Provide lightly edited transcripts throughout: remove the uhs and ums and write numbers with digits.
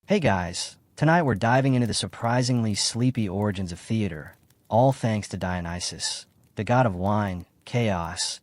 Hey guys, tonight we're diving into the surprisingly sleepy origins of theater, all thanks to Dionysus, the god of wine, chaos,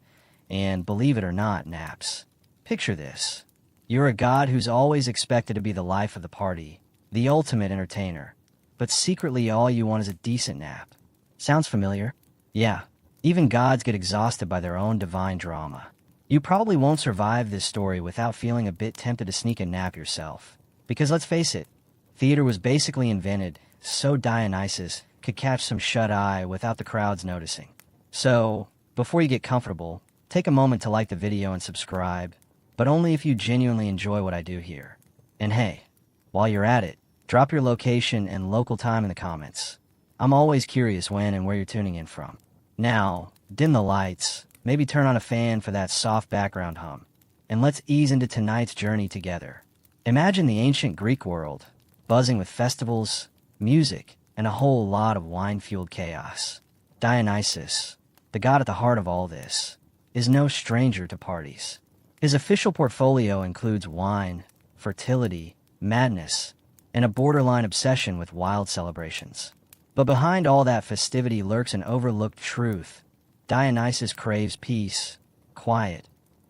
and, believe it or not, naps. Picture this. You're a god who's always expected to be the life of the party, the ultimate entertainer, but secretly all you want is a decent nap. Sounds familiar? Yeah, even gods get exhausted by their own divine drama. You probably won't survive this story without feeling a bit tempted to sneak a nap yourself. Because let's face it, theater was basically invented so Dionysus could catch some shut-eye without the crowds noticing. So, before you get comfortable, take a moment to like the video and subscribe, but only if you genuinely enjoy what I do here. And hey, while you're at it, drop your location and local time in the comments. I'm always curious when and where you're tuning in from. Now, dim the lights, maybe turn on a fan for that soft background hum, and let's ease into tonight's journey together. Imagine the ancient Greek world, buzzing with festivals, music, and a whole lot of wine-fueled chaos. Dionysus, the god at the heart of all this, is no stranger to parties. His official portfolio includes wine, fertility, madness, and a borderline obsession with wild celebrations. But behind all that festivity lurks an overlooked truth. Dionysus craves peace, quiet,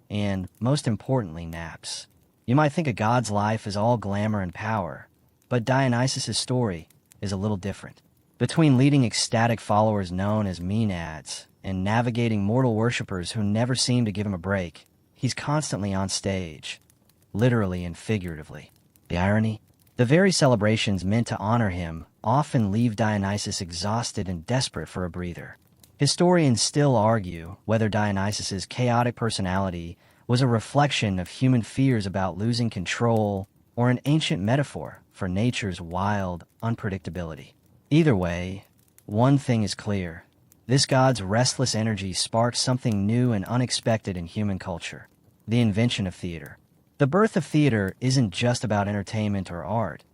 and, most importantly, naps. You might think a god's life is all glamour and power, but Dionysus' story is a little different. Between leading ecstatic followers known as Maenads and navigating mortal worshippers who never seem to give him a break, he's constantly on stage, literally and figuratively. The irony? The very celebrations meant to honor him often leave Dionysus exhausted and desperate for a breather. Historians still argue whether Dionysus' chaotic personality was a reflection of human fears about losing control or an ancient metaphor for nature's wild unpredictability. Either way, one thing is clear. This god's restless energy sparked something new and unexpected in human culture: the invention of theater. The birth of theater isn't just about entertainment or art.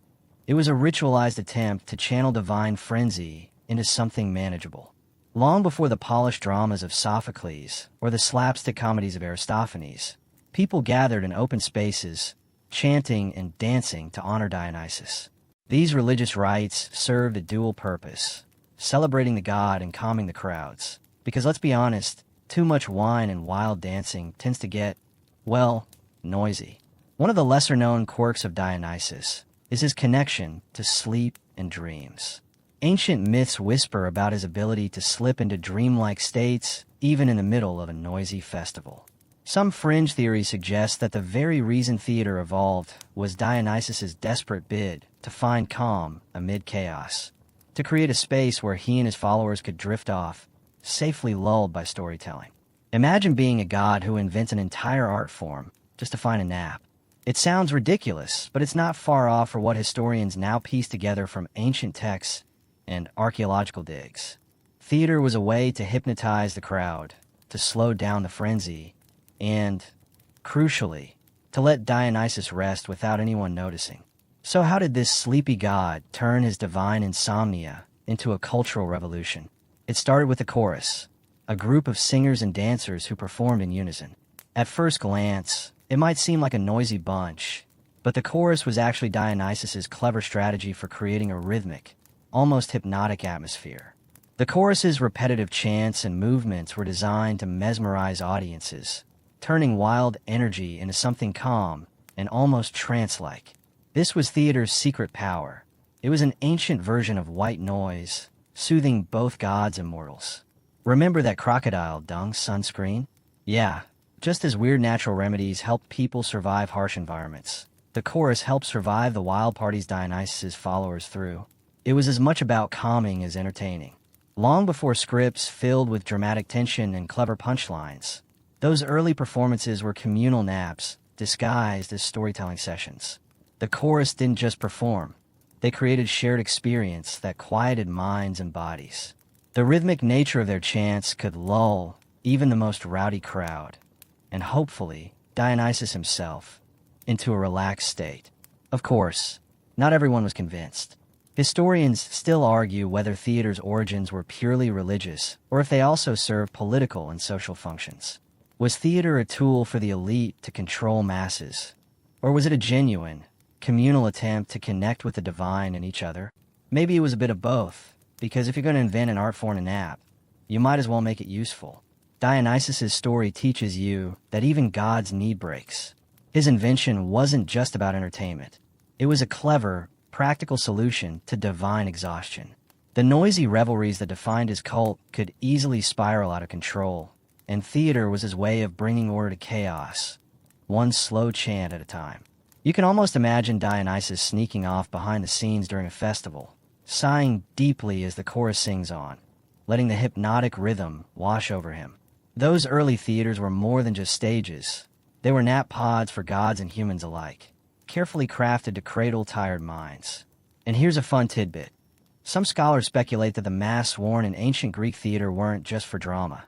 It was a ritualized attempt to channel divine frenzy into something manageable. Long before the polished dramas of Sophocles or the slapstick comedies of Aristophanes, people gathered in open spaces, chanting and dancing to honor Dionysus. These religious rites served a dual purpose: celebrating the god and calming the crowds. Because let's be honest, too much wine and wild dancing tends to get, well, noisy. One of the lesser-known quirks of Dionysus is his connection to sleep and dreams. Ancient myths whisper about his ability to slip into dreamlike states, even in the middle of a noisy festival. Some fringe theories suggest that the very reason theater evolved was Dionysus' desperate bid to find calm amid chaos, to create a space where he and his followers could drift off, safely lulled by storytelling. Imagine being a god who invents an entire art form just to find a nap. It sounds ridiculous, but it's not far off for what historians now piece together from ancient texts and archaeological digs. Theater was a way to hypnotize the crowd, to slow down the frenzy, and, crucially, to let Dionysus rest without anyone noticing. So how did this sleepy god turn his divine insomnia into a cultural revolution? It started with the chorus, a group of singers and dancers who performed in unison. At first glance, it might seem like a noisy bunch, but the chorus was actually Dionysus' clever strategy for creating a rhythmic, almost hypnotic atmosphere. The chorus's repetitive chants and movements were designed to mesmerize audiences, turning wild energy into something calm and almost trance-like. This was theater's secret power. It was an ancient version of white noise, soothing both gods and mortals. Remember that crocodile dung sunscreen? Yeah, just as weird natural remedies helped people survive harsh environments, the chorus helped survive the wild parties Dionysus' followers through. It was as much about calming as entertaining. Long before scripts filled with dramatic tension and clever punchlines, those early performances were communal naps disguised as storytelling sessions. The chorus didn't just perform. They created shared experience that quieted minds and bodies. The rhythmic nature of their chants could lull even the most rowdy crowd, and hopefully Dionysus himself, into a relaxed state. Of course, not everyone was convinced. Historians still argue whether theater's origins were purely religious or if they also served political and social functions. Was theater a tool for the elite to control masses, or was it a genuine, communal attempt to connect with the divine and each other? Maybe it was a bit of both, because if you're going to invent an art form in a nap, you might as well make it useful. Dionysus' story teaches you that even gods need breaks. His invention wasn't just about entertainment. It was a clever, practical solution to divine exhaustion. The noisy revelries that defined his cult could easily spiral out of control, and theater was his way of bringing order to chaos, one slow chant at a time. You can almost imagine Dionysus sneaking off behind the scenes during a festival, sighing deeply as the chorus sings on, letting the hypnotic rhythm wash over him. Those early theaters were more than just stages. They were nap pods for gods and humans alike, carefully crafted to cradle tired minds. And here's a fun tidbit. Some scholars speculate that the masks worn in ancient Greek theater weren't just for drama.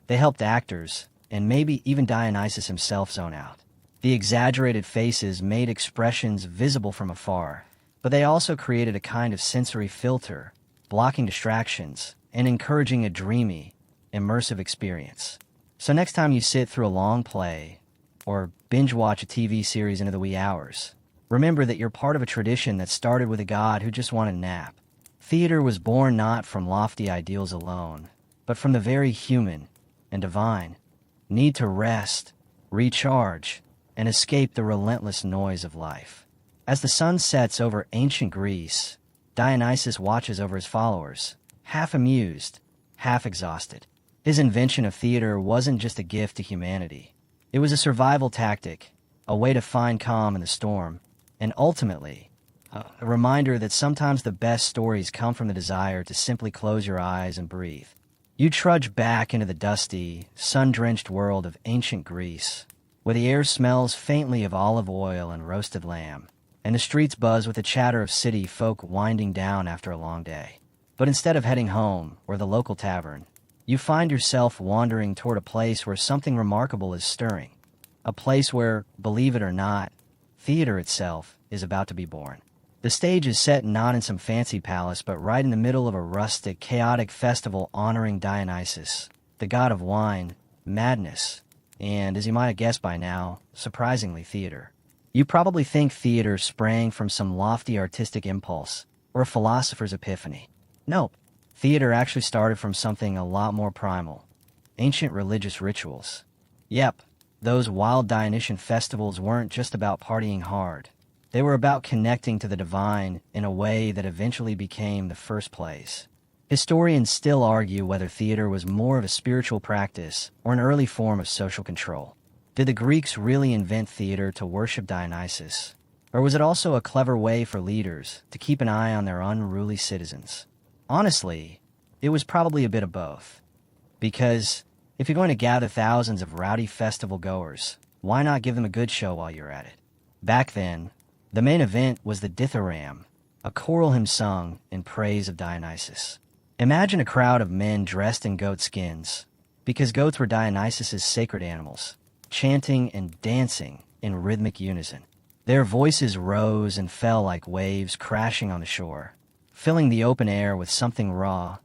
They helped actors, and maybe even Dionysus himself, zone out. The exaggerated faces made expressions visible from afar, but they also created a kind of sensory filter, blocking distractions and encouraging a dreamy, immersive experience. So next time you sit through a long play or binge watch a TV series into the wee hours, remember that you're part of a tradition that started with a god who just wanted a nap. Theater was born not from lofty ideals alone, but from the very human and divine need to rest, recharge, and escape the relentless noise of life. As the sun sets over ancient Greece, Dionysus watches over his followers, half amused, half exhausted. His invention of theater wasn't just a gift to humanity. It was a survival tactic, a way to find calm in the storm, and ultimately, a reminder that sometimes the best stories come from the desire to simply close your eyes and breathe. You trudge back into the dusty, sun-drenched world of ancient Greece, where the air smells faintly of olive oil and roasted lamb, and the streets buzz with the chatter of city folk winding down after a long day. But instead of heading home or the local tavern, you find yourself wandering toward a place where something remarkable is stirring. A place where, believe it or not, theater itself is about to be born. The stage is set not in some fancy palace, but right in the middle of a rustic, chaotic festival honoring Dionysus, the god of wine, madness, and, as you might have guessed by now, surprisingly, theater. You probably think theater sprang from some lofty artistic impulse or a philosopher's epiphany. Nope. Theater actually started from something a lot more primal. Ancient religious rituals. Yep, those wild Dionysian festivals weren't just about partying hard. They were about connecting to the divine in a way that eventually became the first plays. Historians still argue whether theater was more of a spiritual practice or an early form of social control. Did the Greeks really invent theater to worship Dionysus? Or was it also a clever way for leaders to keep an eye on their unruly citizens? Honestly, it was probably a bit of both. Because if you're going to gather thousands of rowdy festival goers, why not give them a good show while you're at it? Back then, the main event was the dithyramb, a choral hymn sung in praise of Dionysus. Imagine a crowd of men dressed in goat skins, because goats were Dionysus' sacred animals, chanting and dancing in rhythmic unison. Their voices rose and fell like waves crashing on the shore, filling the open air with something raw,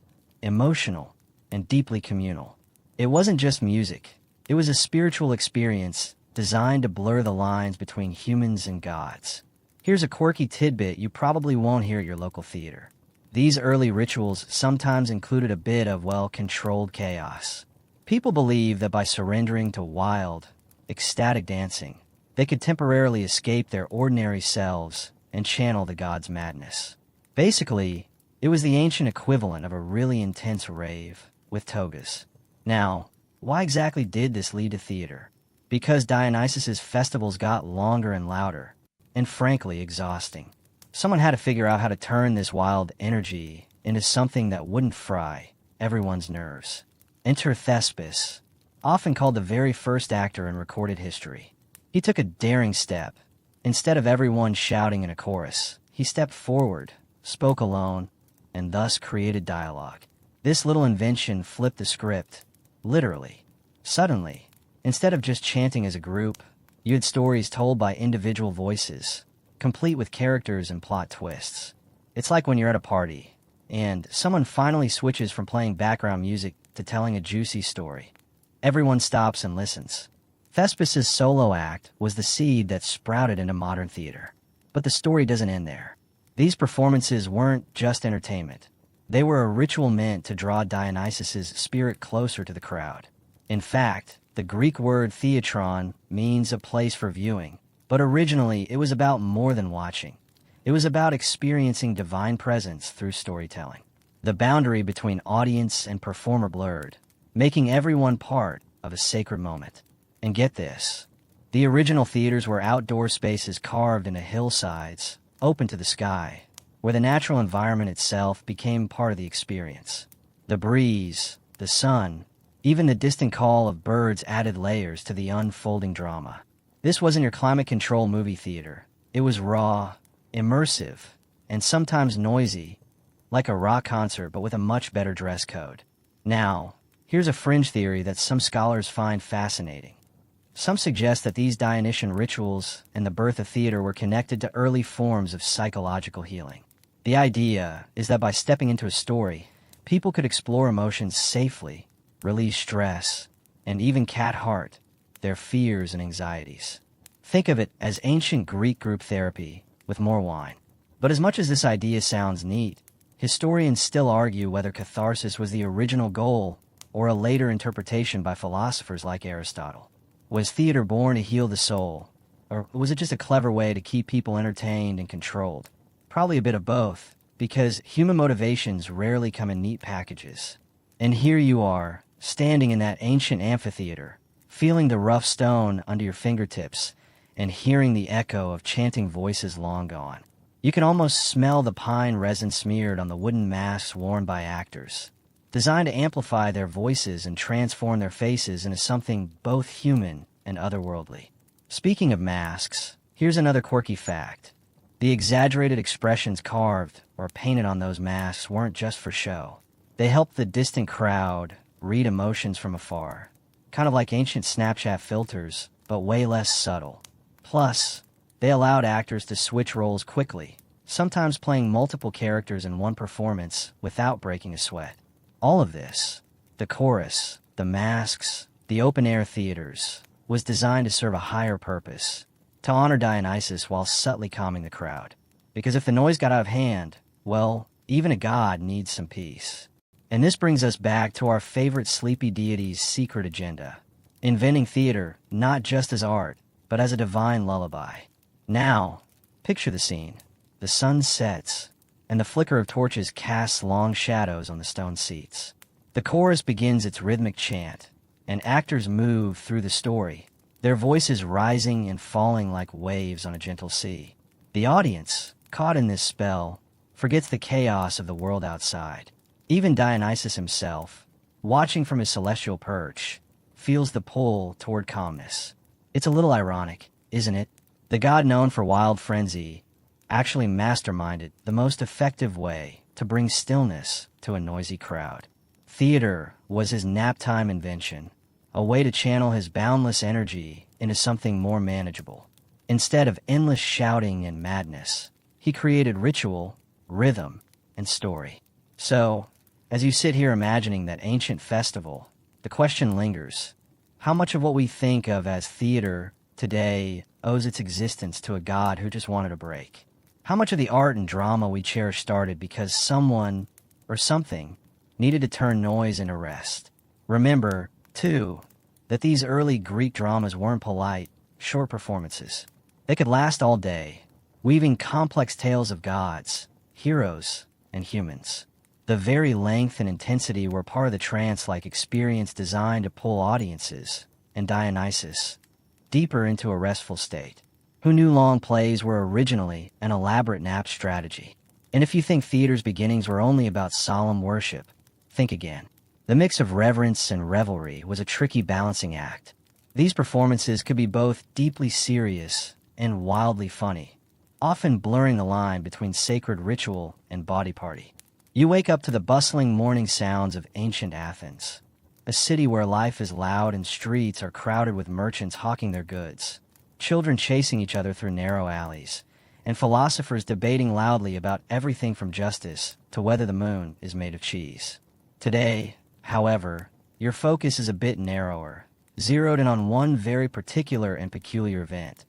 emotional, and deeply communal. It wasn't just music. It was a spiritual experience designed to blur the lines between humans and gods. Here's a quirky tidbit you probably won't hear at your local theater. These early rituals sometimes included a bit of, well, controlled chaos. People believed that by surrendering to wild, ecstatic dancing, they could temporarily escape their ordinary selves and channel the god's madness. Basically, it was the ancient equivalent of a really intense rave with togas. Now, why exactly did this lead to theater? Because Dionysus' festivals got longer and louder, and frankly exhausting. Someone had to figure out how to turn this wild energy into something that wouldn't fry everyone's nerves. Enter Thespis, often called the very first actor in recorded history. He took a daring step. Instead of everyone shouting in a chorus, he stepped forward, spoke alone, and thus created dialogue. This little invention flipped the script, literally. Suddenly, instead of just chanting as a group, you had stories told by individual voices, complete with characters and plot twists. It's like when you're at a party, and someone finally switches from playing background music to telling a juicy story. Everyone stops and listens. Thespis' solo act was the seed that sprouted into modern theater. But the story doesn't end there. These performances weren't just entertainment. They were a ritual meant to draw Dionysus's spirit closer to the crowd. In fact, the Greek word theatron means a place for viewing, but originally it was about more than watching. It was about experiencing divine presence through storytelling. The boundary between audience and performer blurred, making everyone part of a sacred moment. And get this, the original theaters were outdoor spaces carved into hillsides, open to the sky, where the natural environment itself became part of the experience. The breeze, the sun, even the distant call of birds added layers to the unfolding drama. This wasn't your climate control movie theater. It was raw, immersive, and sometimes noisy, like a rock concert but with a much better dress code. Now, here's a fringe theory that some scholars find fascinating. Some suggest that these Dionysian rituals and the birth of theater were connected to early forms of psychological healing. The idea is that by stepping into a story, people could explore emotions safely, release stress, and even cat heart their fears and anxieties. Think of it as ancient Greek group therapy with more wine. But as much as this idea sounds neat, historians still argue whether catharsis was the original goal or a later interpretation by philosophers like Aristotle. Was theater born to heal the soul, or was it just a clever way to keep people entertained and controlled? Probably a bit of both, because human motivations rarely come in neat packages. And here you are, standing in that ancient amphitheater, feeling the rough stone under your fingertips, and hearing the echo of chanting voices long gone. You can almost smell the pine resin smeared on the wooden masks worn by actors, designed to amplify their voices and transform their faces into something both human and otherworldly. Speaking of masks, here's another quirky fact. The exaggerated expressions carved or painted on those masks weren't just for show. They helped the distant crowd read emotions from afar, kind of like ancient Snapchat filters, but way less subtle. Plus, they allowed actors to switch roles quickly, sometimes playing multiple characters in one performance without breaking a sweat. All of this, the chorus, the masks, the open-air theaters, was designed to serve a higher purpose, to honor Dionysus while subtly calming the crowd. Because if the noise got out of hand, well, even a god needs some peace. And this brings us back to our favorite sleepy deity's secret agenda, inventing theater not just as art, but as a divine lullaby. Now, picture the scene. The sun sets, and the flicker of torches casts long shadows on the stone seats. The chorus begins its rhythmic chant, and actors move through the story, their voices rising and falling like waves on a gentle sea. The audience, caught in this spell, forgets the chaos of the world outside. Even Dionysus himself, watching from his celestial perch, feels the pull toward calmness. It's a little ironic, isn't it? The god known for wild frenzy actually masterminded the most effective way to bring stillness to a noisy crowd. Theater was his nap-time invention, a way to channel his boundless energy into something more manageable. Instead of endless shouting and madness, he created ritual, rhythm, and story. So, as you sit here imagining that ancient festival, the question lingers: how much of what we think of as theater today owes its existence to a god who just wanted a break? How much of the art and drama we cherish started because someone or something needed to turn noise into rest? Remember, too, that these early Greek dramas weren't polite, short performances. They could last all day, weaving complex tales of gods, heroes, and humans. The very length and intensity were part of the trance-like experience designed to pull audiences, and Dionysus, deeper into a restful state. Who knew long plays were originally an elaborate nap strategy? And if you think theater's beginnings were only about solemn worship, think again. The mix of reverence and revelry was a tricky balancing act. These performances could be both deeply serious and wildly funny, often blurring the line between sacred ritual and body party. You wake up to the bustling morning sounds of ancient Athens, a city where life is loud and streets are crowded with merchants hawking their goods, children chasing each other through narrow alleys, and philosophers debating loudly about everything from justice to whether the moon is made of cheese. Today, however, your focus is a bit narrower, zeroed in on one very particular and peculiar event,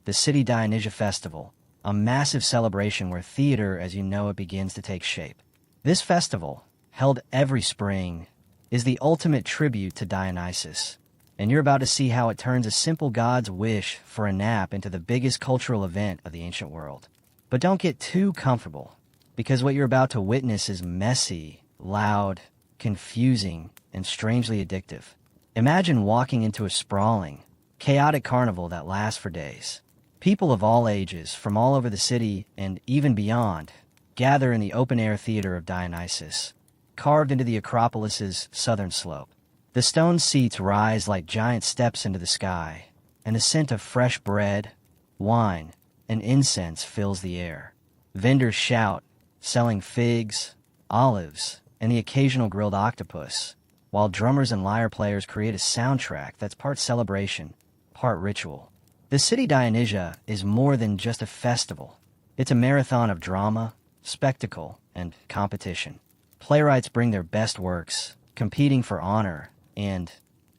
the City Dionysia Festival, a massive celebration where theater as you know it begins to take shape. This festival, held every spring, is the ultimate tribute to Dionysus, and you're about to see how it turns a simple god's wish for a nap into the biggest cultural event of the ancient world. But don't get too comfortable, because what you're about to witness is messy, loud, confusing, and strangely addictive. Imagine walking into a sprawling, chaotic carnival that lasts for days. People of all ages, from all over the city and even beyond, gather in the open-air theater of Dionysus, carved into the Acropolis's southern slope. The stone seats rise like giant steps into the sky, and the scent of fresh bread, wine, and incense fills the air. Vendors shout, selling figs, olives, and the occasional grilled octopus, while drummers and lyre players create a soundtrack that's part celebration, part ritual. The city Dionysia is more than just a festival. It's a marathon of drama, spectacle, and competition. Playwrights bring their best works, competing for honor and,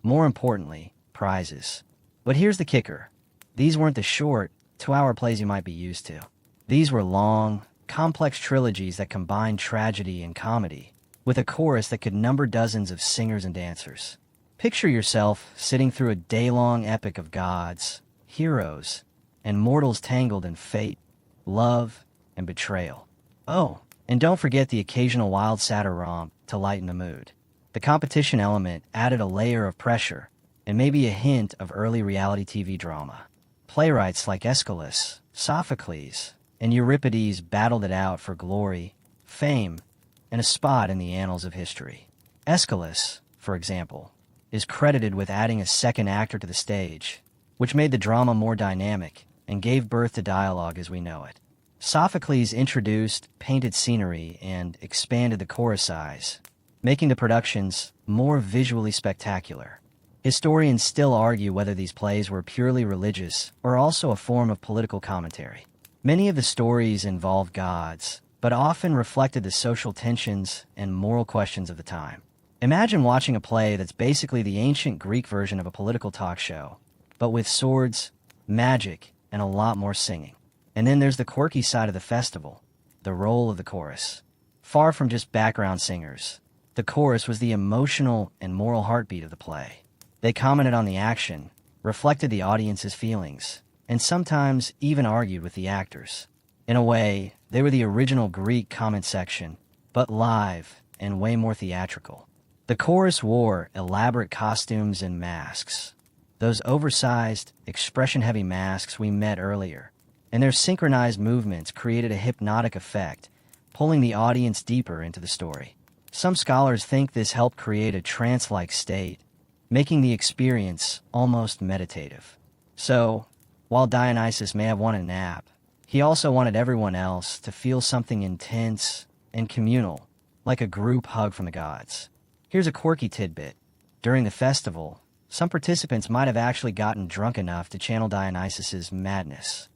more importantly, prizes. But here's the kicker. These weren't the short, 2-hour plays you might be used to. These were long, complex trilogies that combined tragedy and comedy, with a chorus that could number dozens of singers and dancers. Picture yourself sitting through a day-long epic of gods, heroes, and mortals tangled in fate, love, and betrayal. Oh, and don't forget the occasional wild satyr romp to lighten the mood. The competition element added a layer of pressure, and maybe a hint of early reality TV drama. Playwrights like Aeschylus, Sophocles, and Euripides battled it out for glory, fame, and a spot in the annals of history. Aeschylus, for example, is credited with adding a second actor to the stage, which made the drama more dynamic and gave birth to dialogue as we know it. Sophocles introduced painted scenery and expanded the chorus size, making the productions more visually spectacular. Historians still argue whether these plays were purely religious or also a form of political commentary. Many of the stories involved gods, but often reflected the social tensions and moral questions of the time. Imagine watching a play that's basically the ancient Greek version of a political talk show, but with swords, magic, and a lot more singing. And then there's the quirky side of the festival, the role of the chorus. Far from just background singers, the chorus was the emotional and moral heartbeat of the play. They commented on the action, reflected the audience's feelings, and sometimes even argued with the actors. In a way, they were the original Greek comment section, but live and way more theatrical. The chorus wore elaborate costumes and masks, those oversized, expression-heavy masks we met earlier, and their synchronized movements created a hypnotic effect, pulling the audience deeper into the story. Some scholars think this helped create a trance-like state, making the experience almost meditative. So, while Dionysus may have wanted a nap, he also wanted everyone else to feel something intense and communal, like a group hug from the gods. Here's a quirky tidbit. During the festival, some participants might have actually gotten drunk enough to channel Dionysus's madness.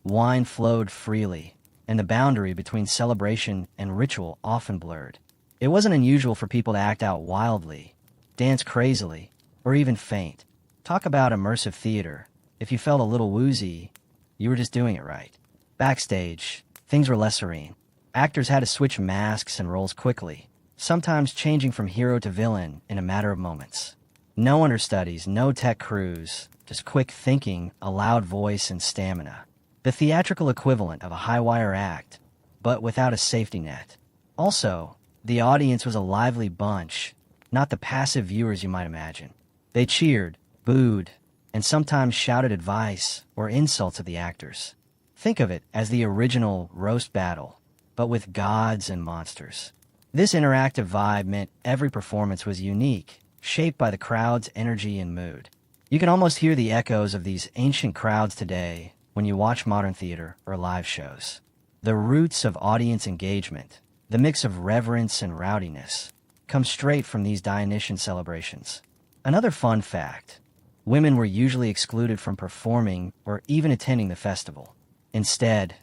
Wine flowed freely, and the boundary between celebration and ritual often blurred. It wasn't unusual for people to act out wildly, dance crazily, or even faint. Talk about immersive theater. If you felt a little woozy, you were just doing it right. Backstage, things were less serene. Actors had to switch masks and roles quickly, sometimes changing from hero to villain in a matter of moments. No understudies, no tech crews, just quick thinking, a loud voice, and stamina. The theatrical equivalent of a high-wire act, but without a safety net. Also, the audience was a lively bunch, not the passive viewers you might imagine. They cheered, booed, and sometimes shouted advice or insults at the actors. Think of it as the original roast battle, but with gods and monsters. This interactive vibe meant every performance was unique, shaped by the crowd's energy and mood. You can almost hear the echoes of these ancient crowds today when you watch modern theater or live shows. The roots of audience engagement, the mix of reverence and rowdiness, come straight from these Dionysian celebrations. Another fun fact, women were usually excluded from performing or even attending the festival. Instead,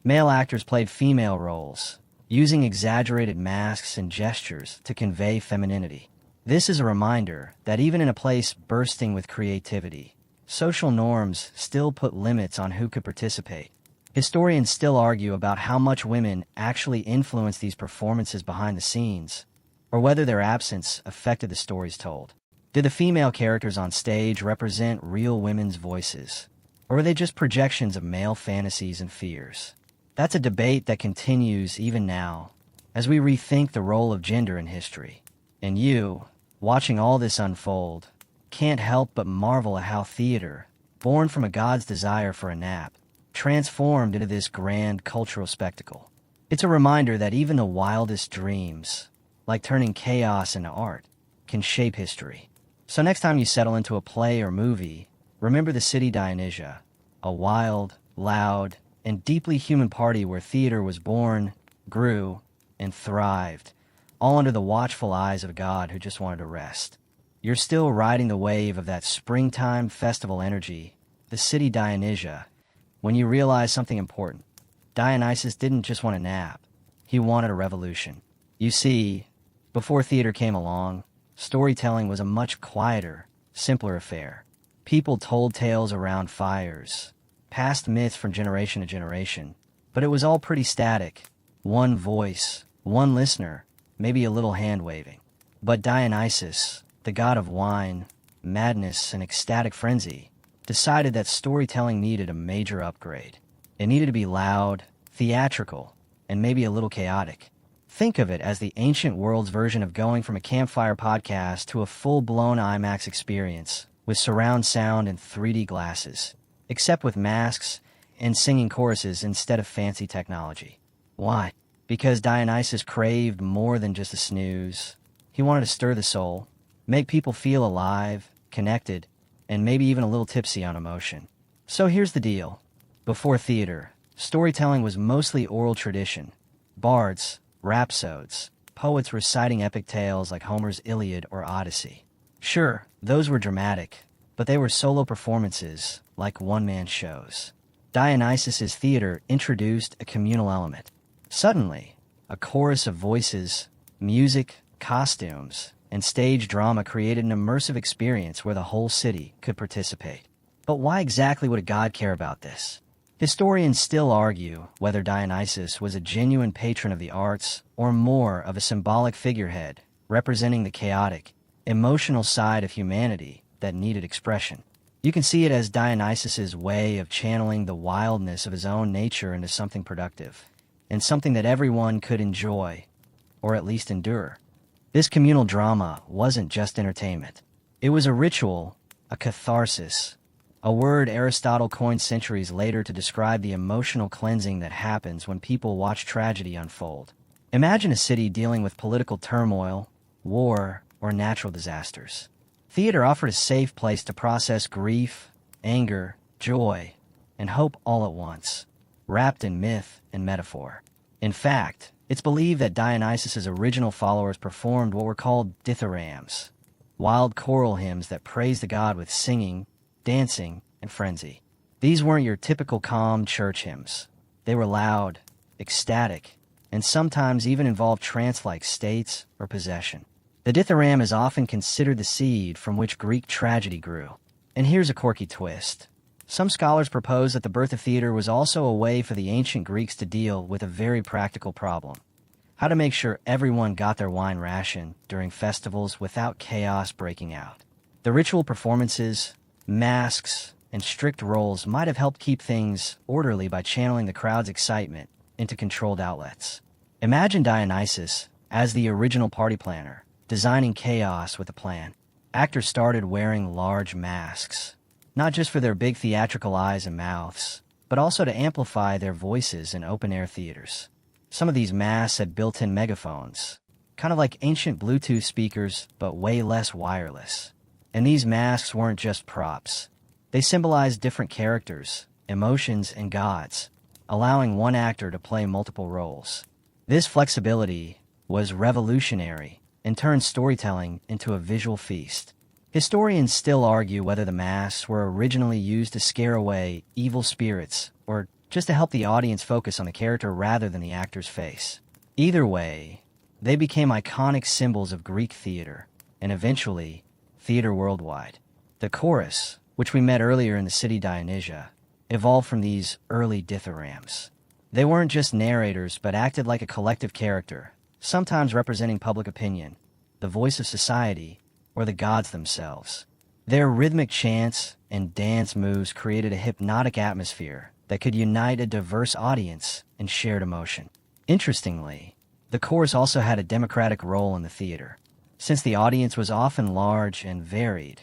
male actors played female roles, using exaggerated masks and gestures to convey femininity. This is a reminder that even in a place bursting with creativity, social norms still put limits on who could participate. Historians still argue about how much women actually influenced these performances behind the scenes, or whether their absence affected the stories told. Did the female characters on stage represent real women's voices, or were they just projections of male fantasies and fears? That's a debate that continues even now, as we rethink the role of gender in history. And you, watching all this unfold, can't help but marvel at how theater, born from a god's desire for a nap, transformed into this grand cultural spectacle. It's a reminder that even the wildest dreams, like turning chaos into art, can shape history. So next time you settle into a play or movie, remember the city Dionysia, a wild, loud, and deeply human party where theater was born, grew, and thrived, all under the watchful eyes of a god who just wanted to rest. You're still riding the wave of that springtime festival energy, the city Dionysia, when you realize something important. Dionysus didn't just want a nap. He wanted a revolution. You see, before theater came along, storytelling was a much quieter, simpler affair. People told tales around fires, passed myths from generation to generation, but it was all pretty static. One voice, one listener, maybe a little hand-waving. But Dionysus, the god of wine, madness, and ecstatic frenzy, decided that storytelling needed a major upgrade. It needed to be loud, theatrical, and maybe a little chaotic. Think of it as the ancient world's version of going from a campfire podcast to a full-blown IMAX experience with surround sound and 3D glasses, except with masks and singing choruses instead of fancy technology. Why? Because Dionysus craved more than just a snooze. He wanted to stir the soul, make people feel alive, connected, and maybe even a little tipsy on emotion. So here's the deal. Before theater, storytelling was mostly oral tradition. Bards, rhapsodes, poets reciting epic tales like Homer's Iliad or Odyssey. Sure, those were dramatic, but they were solo performances, like one-man shows. Dionysus's theater introduced a communal element. Suddenly, a chorus of voices, music, costumes, and stage drama created an immersive experience where the whole city could participate. But why exactly would a god care about this? Historians still argue whether Dionysus was a genuine patron of the arts or more of a symbolic figurehead representing the chaotic, emotional side of humanity that needed expression. You can see it as Dionysus's way of channeling the wildness of his own nature into something productive, and something that everyone could enjoy, or at least endure. This communal drama wasn't just entertainment. It was a ritual, a catharsis, a word Aristotle coined centuries later to describe the emotional cleansing that happens when people watch tragedy unfold. Imagine a city dealing with political turmoil, war, or natural disasters. Theater offered a safe place to process grief, anger, joy, and hope all at once, wrapped in myth and metaphor. In fact, it's believed that Dionysus's original followers performed what were called dithyrambs, wild choral hymns that praised the god with singing, dancing, and frenzy. These weren't your typical calm church hymns. They were loud, ecstatic, and sometimes even involved trance-like states or possession. The dithyramb is often considered the seed from which Greek tragedy grew. And here's a quirky twist. Some scholars propose that the birth of theater was also a way for the ancient Greeks to deal with a very practical problem: how to make sure everyone got their wine ration during festivals without chaos breaking out. The ritual performances, masks, and strict roles might have helped keep things orderly by channeling the crowd's excitement into controlled outlets. Imagine Dionysus as the original party planner, designing chaos with a plan. Actors started wearing large masks, not just for their big theatrical eyes and mouths, but also to amplify their voices in open-air theaters. Some of these masks had built-in megaphones, kind of like ancient Bluetooth speakers, but way less wireless. And these masks weren't just props. They symbolized different characters, emotions, and gods, allowing one actor to play multiple roles. This flexibility was revolutionary and turned storytelling into a visual feast. Historians still argue whether the masks were originally used to scare away evil spirits or just to help the audience focus on the character rather than the actor's face. Either way, they became iconic symbols of Greek theater, and eventually, theater worldwide. The chorus, which we met earlier in the city Dionysia, evolved from these early dithyrambs. They weren't just narrators, but acted like a collective character, sometimes representing public opinion, the voice of society, or the gods themselves. Their rhythmic chants and dance moves created a hypnotic atmosphere that could unite a diverse audience in shared emotion. Interestingly, the chorus also had a democratic role in the theater, since the audience was often large and varied.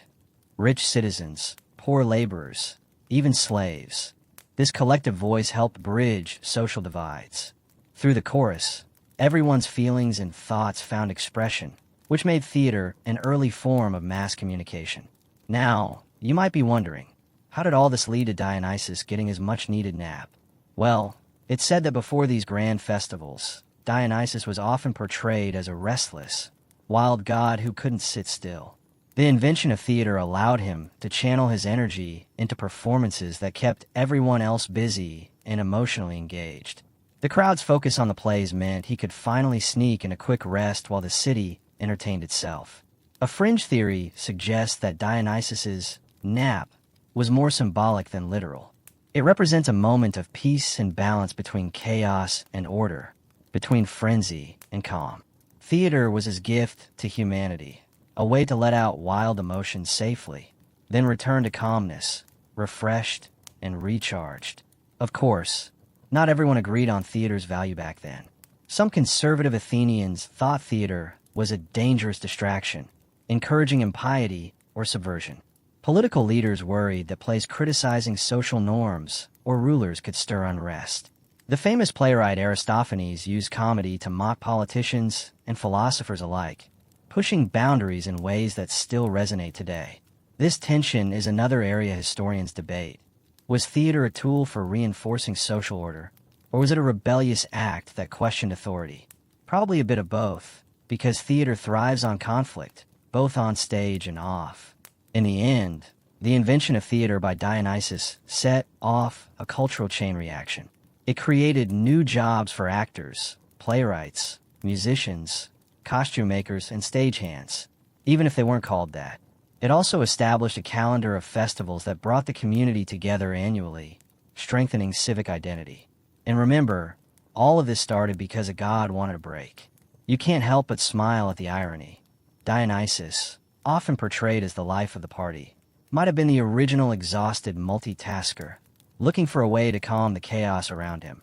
Rich citizens, poor laborers, even slaves. This collective voice helped bridge social divides. Through the chorus, everyone's feelings and thoughts found expression, which made theater an early form of mass communication. Now, you might be wondering, how did all this lead to Dionysus getting his much-needed nap? Well, it's said that before these grand festivals, Dionysus was often portrayed as a restless, wild god who couldn't sit still. The invention of theater allowed him to channel his energy into performances that kept everyone else busy and emotionally engaged. The crowd's focus on the plays meant he could finally sneak in a quick rest while the city entertained itself. A fringe theory suggests that Dionysus's nap was more symbolic than literal. It represents a moment of peace and balance between chaos and order, between frenzy and calm. Theater was his gift to humanity, a way to let out wild emotions safely, then return to calmness, refreshed and recharged. Of course, not everyone agreed on theater's value back then. Some conservative Athenians thought theater was a dangerous distraction, encouraging impiety or subversion. Political leaders worried that plays criticizing social norms or rulers could stir unrest. The famous playwright Aristophanes used comedy to mock politicians and philosophers alike, pushing boundaries in ways that still resonate today. This tension is another area historians debate. Was theater a tool for reinforcing social order, or was it a rebellious act that questioned authority? Probably a bit of both, because theater thrives on conflict, both on stage and off. In the end, the invention of theater by Dionysus set off a cultural chain reaction. It created new jobs for actors, playwrights, musicians, costume makers, and stagehands, even if they weren't called that. It also established a calendar of festivals that brought the community together annually, strengthening civic identity. And remember, all of this started because a god wanted a break. You can't help but smile at the irony. Dionysus, often portrayed as the life of the party, might have been the original exhausted multitasker, looking for a way to calm the chaos around him,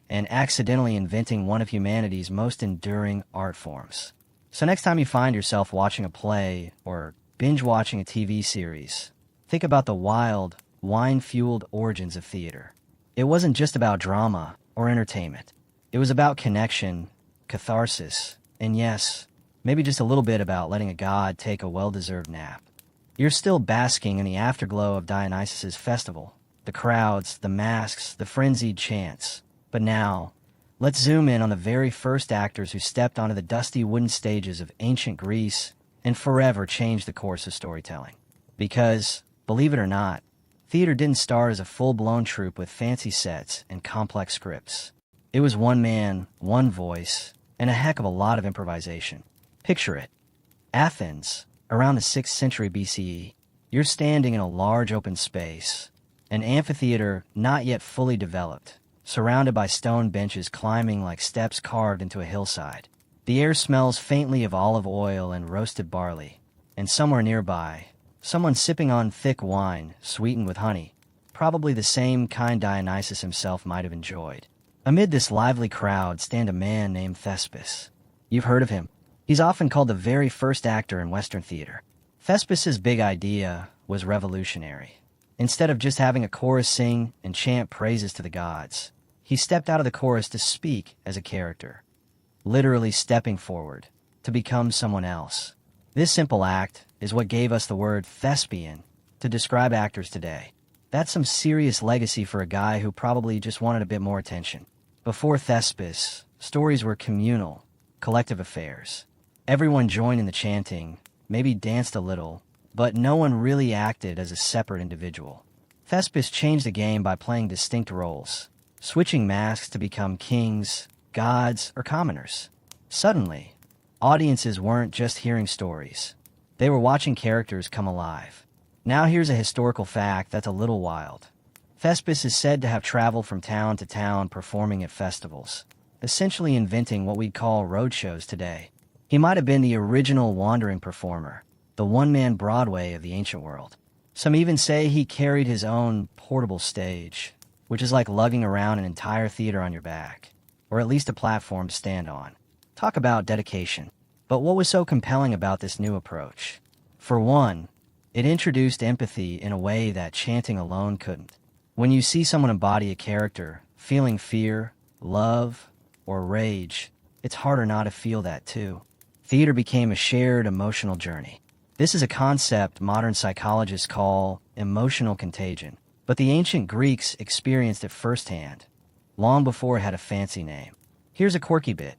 and accidentally inventing one of humanity's most enduring art forms. So next time you find yourself watching a play or binge-watching a TV series, think about the wild, wine-fueled origins of theater. It wasn't just about drama or entertainment. It was about connection, catharsis, and yes, maybe just a little bit about letting a god take a well-deserved nap. You're still basking in the afterglow of Dionysus's festival, the crowds, the masks, the frenzied chants. But now, let's zoom in on the very first actors who stepped onto the dusty wooden stages of ancient Greece and forever changed the course of storytelling. Because, believe it or not, theater didn't start as a full-blown troupe with fancy sets and complex scripts. It was one man, one voice, and a heck of a lot of improvisation. Picture it. Athens, around the 6th century BCE. You're standing in a large open space, an amphitheater not yet fully developed, surrounded by stone benches climbing like steps carved into a hillside. The air smells faintly of olive oil and roasted barley, and somewhere nearby, someone sipping on thick wine sweetened with honey, probably the same kind Dionysus himself might have enjoyed. Amid this lively crowd stand a man named Thespis. You've heard of him. He's often called the very first actor in Western theater. Thespis' big idea was revolutionary. Instead of just having a chorus sing and chant praises to the gods, he stepped out of the chorus to speak as a character, literally stepping forward to become someone else. This simple act is what gave us the word thespian to describe actors today. That's some serious legacy for a guy who probably just wanted a bit more attention. Before Thespis, stories were communal, collective affairs. Everyone joined in the chanting, maybe danced a little, but no one really acted as a separate individual. Thespis changed the game by playing distinct roles, switching masks to become kings, gods, or commoners. Suddenly, audiences weren't just hearing stories. They were watching characters come alive. Now here's a historical fact that's a little wild. Thespis is said to have traveled from town to town performing at festivals, essentially inventing what we'd call roadshows today. He might have been the original wandering performer, the one-man Broadway of the ancient world. Some even say he carried his own portable stage, which is like lugging around an entire theater on your back, or at least a platform to stand on. Talk about dedication. But what was so compelling about this new approach? For one, it introduced empathy in a way that chanting alone couldn't. When you see someone embody a character, feeling fear, love, or rage, it's harder not to feel that too. Theater became a shared emotional journey. This is a concept modern psychologists call emotional contagion, but the ancient Greeks experienced it firsthand, long before it had a fancy name. Here's a quirky bit.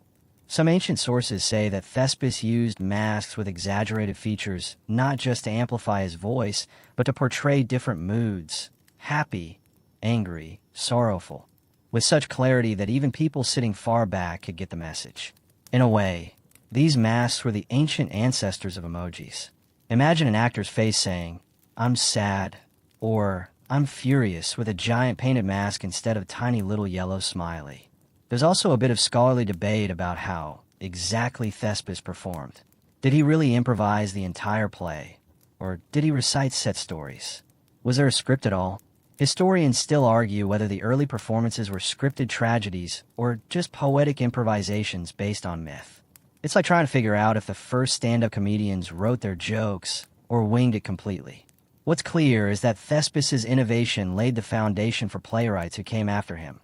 Some ancient sources say that Thespis used masks with exaggerated features not just to amplify his voice, but to portray different moods, happy, angry, sorrowful, with such clarity that even people sitting far back could get the message. In a way, these masks were the ancient ancestors of emojis. Imagine an actor's face saying, "I'm sad," or "I'm furious," with a giant painted mask instead of a tiny little yellow smiley. There's also a bit of scholarly debate about how exactly Thespis performed. Did he really improvise the entire play? Or did he recite set stories? Was there a script at all? Historians still argue whether the early performances were scripted tragedies or just poetic improvisations based on myth. It's like trying to figure out if the first stand-up comedians wrote their jokes or winged it completely. What's clear is that Thespis' innovation laid the foundation for playwrights who came after him,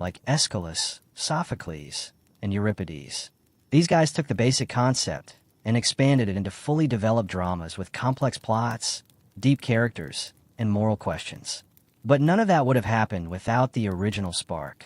like Aeschylus, Sophocles, and Euripides. These guys took the basic concept and expanded it into fully developed dramas with complex plots, deep characters, and moral questions. But none of that would have happened without the original spark.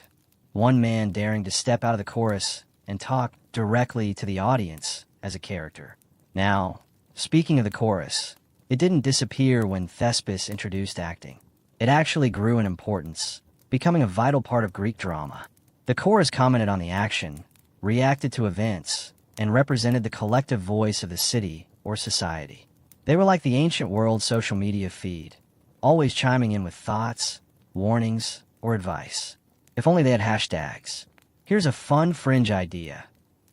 One man daring to step out of the chorus and talk directly to the audience as a character. Now, speaking of the chorus, it didn't disappear when Thespis introduced acting. It actually grew in importance, becoming a vital part of Greek drama. The chorus commented on the action, reacted to events, and represented the collective voice of the city or society. They were like the ancient world's social media feed, always chiming in with thoughts, warnings, or advice. If only they had hashtags. Here's a fun fringe idea.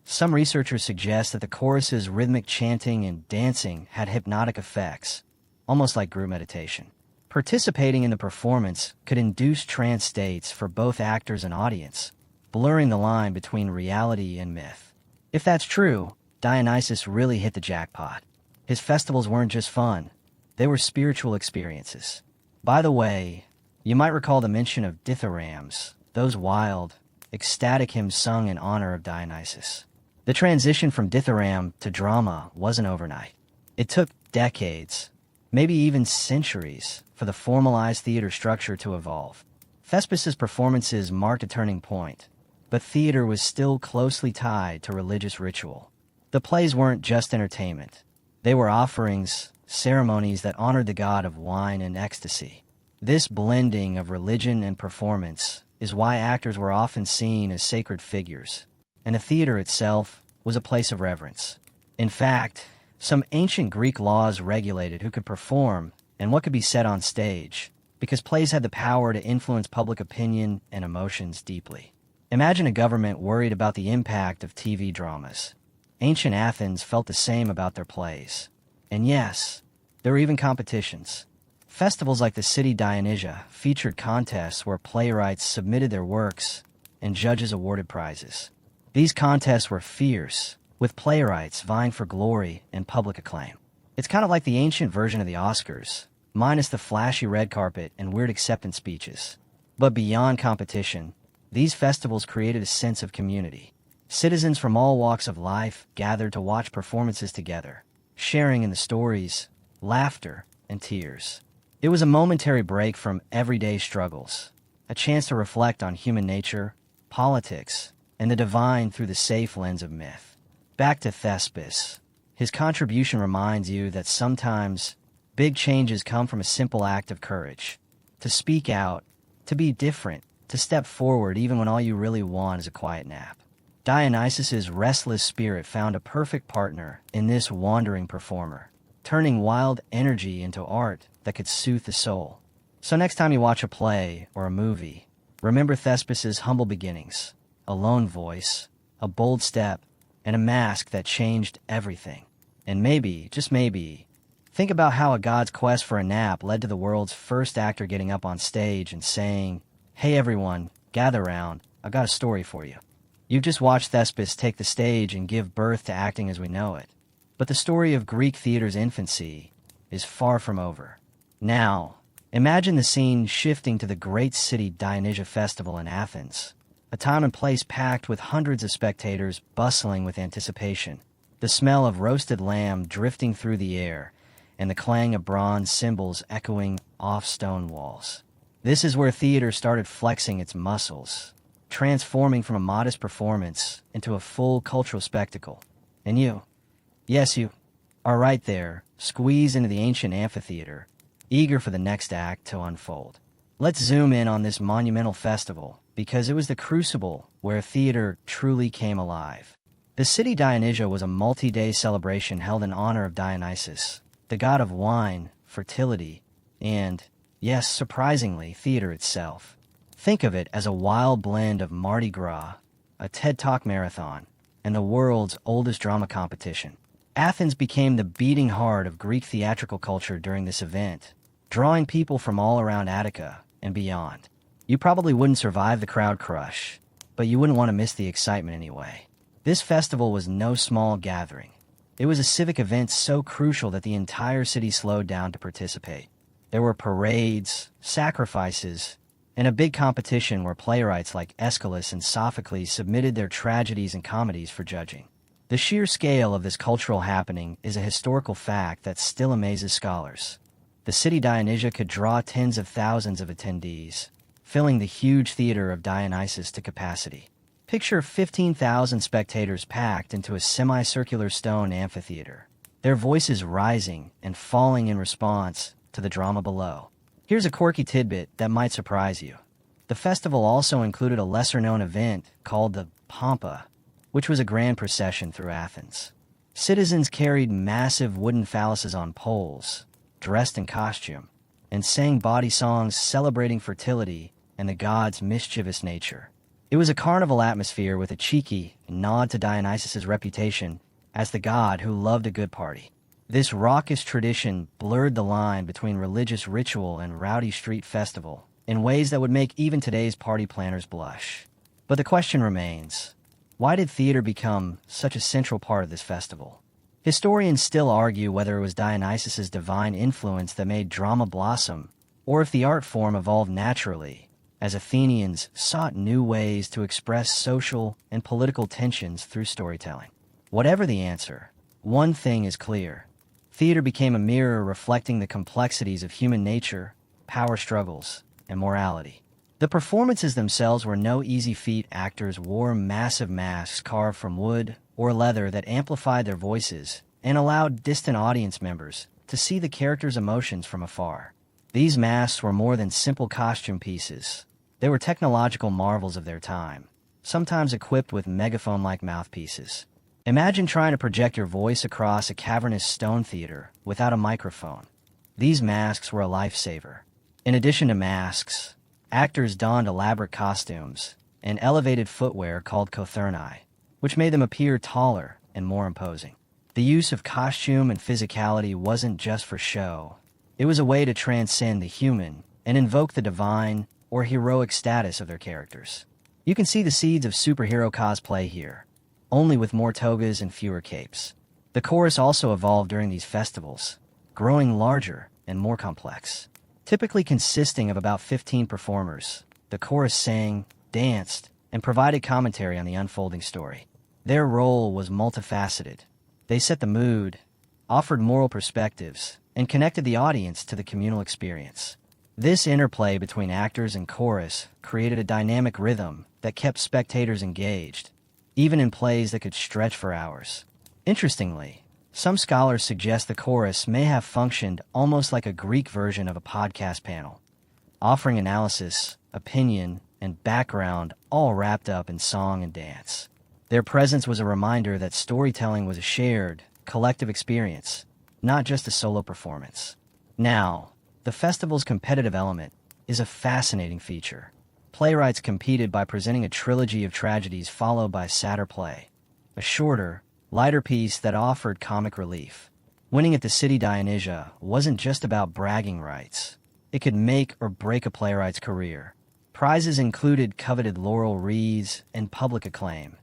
Some researchers suggest that the chorus's rhythmic chanting and dancing had hypnotic effects, almost like group meditation. Participating in the performance could induce trance states for both actors and audience, blurring the line between reality and myth. If that's true, Dionysus really hit the jackpot. His festivals weren't just fun, they were spiritual experiences. By the way, you might recall the mention of dithyrambs, those wild, ecstatic hymns sung in honor of Dionysus. The transition from dithyramb to drama wasn't overnight. It took decades, maybe even centuries, for the formalized theater structure to evolve. Thespis' performances marked a turning point, but theater was still closely tied to religious ritual. The plays weren't just entertainment. They were offerings, ceremonies that honored the god of wine and ecstasy. This blending of religion and performance is why actors were often seen as sacred figures, and the theater itself was a place of reverence. In fact, some ancient Greek laws regulated who could perform and what could be said on stage, because plays had the power to influence public opinion and emotions deeply. Imagine a government worried about the impact of TV dramas. Ancient Athens felt the same about their plays. And yes, there were even competitions. Festivals like the city Dionysia featured contests where playwrights submitted their works and judges awarded prizes. These contests were fierce, with playwrights vying for glory and public acclaim. It's kind of like the ancient version of the Oscars, minus the flashy red carpet and weird acceptance speeches. But beyond competition, these festivals created a sense of community. Citizens from all walks of life gathered to watch performances together, sharing in the stories, laughter, and tears. It was a momentary break from everyday struggles, a chance to reflect on human nature, politics, and the divine through the safe lens of myth. Back to Thespis. His contribution reminds you that sometimes big changes come from a simple act of courage. To speak out, to be different, to step forward even when all you really want is a quiet nap. Dionysus's restless spirit found a perfect partner in this wandering performer, turning wild energy into art that could soothe the soul. So next time you watch a play or a movie, remember Thespis' humble beginnings, a lone voice, a bold step, and a mask that changed everything. And maybe, just maybe, think about how a god's quest for a nap led to the world's first actor getting up on stage and saying, "Hey everyone, gather round, I've got a story for you." You've just watched Thespis take the stage and give birth to acting as we know it. But the story of Greek theater's infancy is far from over. Now, imagine the scene shifting to the great city Dionysia festival in Athens, a time and place packed with hundreds of spectators bustling with anticipation, the smell of roasted lamb drifting through the air, and the clang of bronze cymbals echoing off stone walls. This is where theater started flexing its muscles, transforming from a modest performance into a full cultural spectacle. And you, yes, you, are right there, squeezed into the ancient amphitheater, eager for the next act to unfold. Let's zoom in on this monumental festival, because it was the crucible where theater truly came alive. The city Dionysia was a multi-day celebration held in honor of Dionysus, the god of wine, fertility, and, yes, surprisingly, theater itself. Think of it as a wild blend of Mardi Gras, a TED Talk marathon, and the world's oldest drama competition. Athens became the beating heart of Greek theatrical culture during this event, drawing people from all around Attica and beyond. You probably wouldn't survive the crowd crush, but you wouldn't want to miss the excitement anyway. This festival was no small gathering. It was a civic event so crucial that the entire city slowed down to participate. There were parades, sacrifices, and a big competition where playwrights like Aeschylus and Sophocles submitted their tragedies and comedies for judging. The sheer scale of this cultural happening is a historical fact that still amazes scholars. The city Dionysia could draw tens of thousands of attendees, filling the huge theater of Dionysus to capacity. Picture 15,000 spectators packed into a semicircular stone amphitheater, their voices rising and falling in response to the drama below. Here's a quirky tidbit that might surprise you. The festival also included a lesser-known event called the Pampa, which was a grand procession through Athens. Citizens carried massive wooden phalluses on poles, dressed in costume, and sang bawdy songs celebrating fertility and the god's mischievous nature. It was a carnival atmosphere with a cheeky nod to Dionysus' reputation as the god who loved a good party. This raucous tradition blurred the line between religious ritual and rowdy street festival in ways that would make even today's party planners blush. But the question remains, why did theater become such a central part of this festival? Historians still argue whether it was Dionysus' divine influence that made drama blossom, or if the art form evolved naturally, as Athenians sought new ways to express social and political tensions through storytelling. Whatever the answer, one thing is clear. Theater became a mirror reflecting the complexities of human nature, power struggles, and morality. The performances themselves were no easy feat. Actors wore massive masks carved from wood or leather that amplified their voices and allowed distant audience members to see the characters' emotions from afar. These masks were more than simple costume pieces. They were technological marvels of their time, sometimes equipped with megaphone-like mouthpieces. Imagine trying to project your voice across a cavernous stone theater without a microphone. These masks were a lifesaver. In addition to masks, actors donned elaborate costumes and elevated footwear called kothurni, which made them appear taller and more imposing. The use of costume and physicality wasn't just for show. It was a way to transcend the human and invoke the divine or heroic status of their characters. You can see the seeds of superhero cosplay here, only with more togas and fewer capes. The chorus also evolved during these festivals, growing larger and more complex. Typically consisting of about 15 performers, the chorus sang, danced, and provided commentary on the unfolding story. Their role was multifaceted. They set the mood, offered moral perspectives, and connected the audience to the communal experience. This interplay between actors and chorus created a dynamic rhythm that kept spectators engaged, even in plays that could stretch for hours. Interestingly, some scholars suggest the chorus may have functioned almost like a Greek version of a podcast panel, offering analysis, opinion, and background all wrapped up in song and dance. Their presence was a reminder that storytelling was a shared, collective experience, not just a solo performance. Now, the festival's competitive element is a fascinating feature. Playwrights competed by presenting a trilogy of tragedies followed by a sadder play, a shorter, lighter piece that offered comic relief. Winning at the City Dionysia wasn't just about bragging rights. It could make or break a playwright's career. Prizes included coveted laurel wreaths and public acclaim,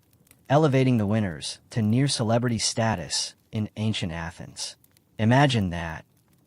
elevating the winners to near-celebrity status in ancient Athens. Imagine that.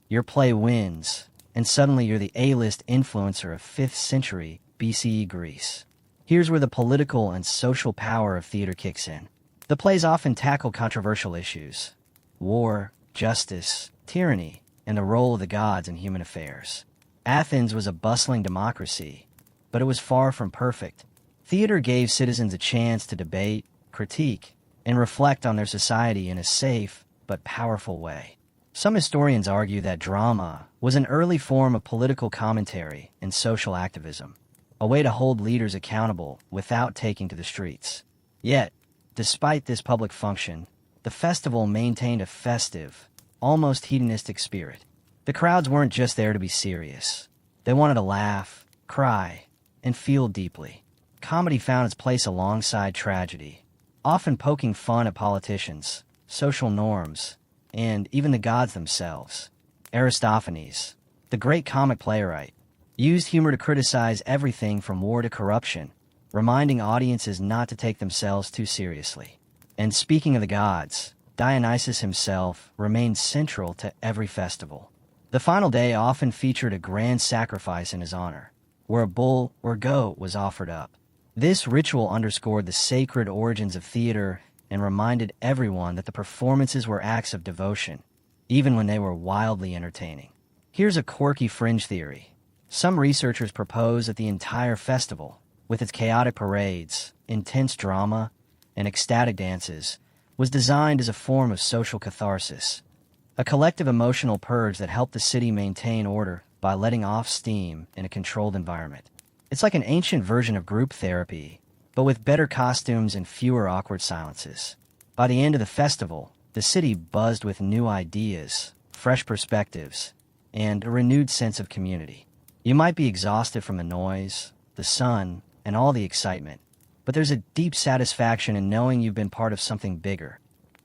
Your play wins, and suddenly you're the A-list influencer of 5th century BCE Greece. Here's where the political and social power of theater kicks in. The plays often tackle controversial issues: war, justice, tyranny, and the role of the gods in human affairs. Athens was a bustling democracy, but it was far from perfect. Theater gave citizens a chance to debate, critique, and reflect on their society in a safe but powerful way. Some historians argue that drama was an early form of political commentary and social activism, a way to hold leaders accountable without taking to the streets. Yet, despite this public function, the festival maintained a festive, almost hedonistic spirit. The crowds weren't just there to be serious. They wanted to laugh, cry, and feel deeply. Comedy found its place alongside tragedy, often poking fun at politicians, social norms, and even the gods themselves. Aristophanes, the great comic playwright, used humor to criticize everything from war to corruption, reminding audiences not to take themselves too seriously. And speaking of the gods, Dionysus himself remained central to every festival. The final day often featured a grand sacrifice in his honor, where a bull or goat was offered up. This ritual underscored the sacred origins of theater and reminded everyone that the performances were acts of devotion, even when they were wildly entertaining. Here's a quirky fringe theory. Some researchers propose that the entire festival, with its chaotic parades, intense drama, and ecstatic dances, was designed as a form of social catharsis, a collective emotional purge that helped the city maintain order by letting off steam in a controlled environment. It's like an ancient version of group therapy, but with better costumes and fewer awkward silences. By the end of the festival, the city buzzed with new ideas, fresh perspectives, and a renewed sense of community. You might be exhausted from the noise, the sun, and all the excitement, but there's a deep satisfaction in knowing you've been part of something bigger,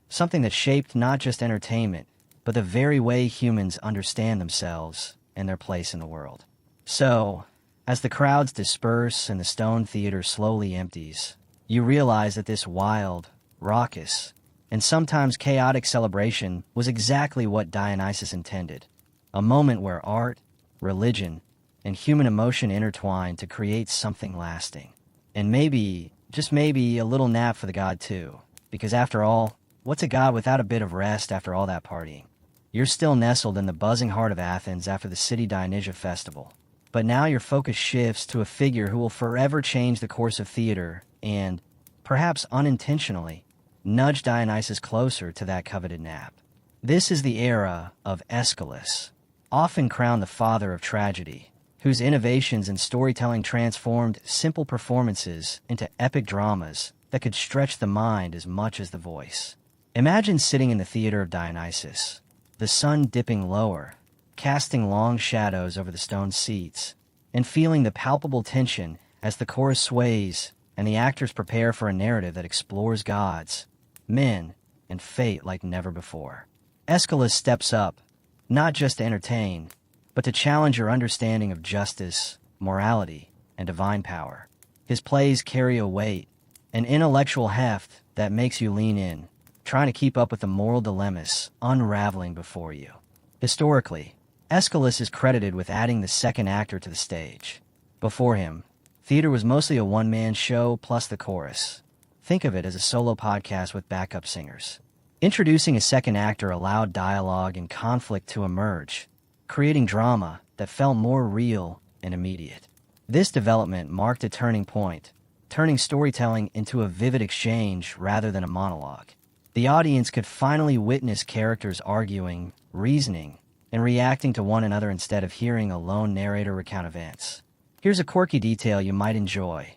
something that shaped not just entertainment, but the very way humans understand themselves and their place in the world. So, as the crowds disperse and the stone theater slowly empties, you realize that this wild, raucous, and sometimes chaotic celebration was exactly what Dionysus intended, a moment where art, religion, and human emotion intertwine to create something lasting. And maybe, just maybe, a little nap for the god too. Because after all, what's a god without a bit of rest after all that partying? You're still nestled in the buzzing heart of Athens after the City Dionysia festival. But now your focus shifts to a figure who will forever change the course of theater and, perhaps unintentionally, nudge Dionysus closer to that coveted nap. This is the era of Aeschylus, often crowned the father of tragedy, whose innovations in storytelling transformed simple performances into epic dramas that could stretch the mind as much as the voice. Imagine sitting in the theater of Dionysus, the sun dipping lower, casting long shadows over the stone seats, and feeling the palpable tension as the chorus sways and the actors prepare for a narrative that explores gods, men, and fate like never before. Aeschylus steps up, not just to entertain, but to challenge your understanding of justice, morality, and divine power. His plays carry a weight, an intellectual heft that makes you lean in, trying to keep up with the moral dilemmas unraveling before you. Historically, Aeschylus is credited with adding the second actor to the stage. Before him, theater was mostly a one-man show plus the chorus. Think of it as a solo podcast with backup singers. Introducing a second actor allowed dialogue and conflict to emerge, creating drama that felt more real and immediate. This development marked a turning point, turning storytelling into a vivid exchange rather than a monologue. The audience could finally witness characters arguing, reasoning, and reacting to one another instead of hearing a lone narrator recount events. Here's a quirky detail you might enjoy.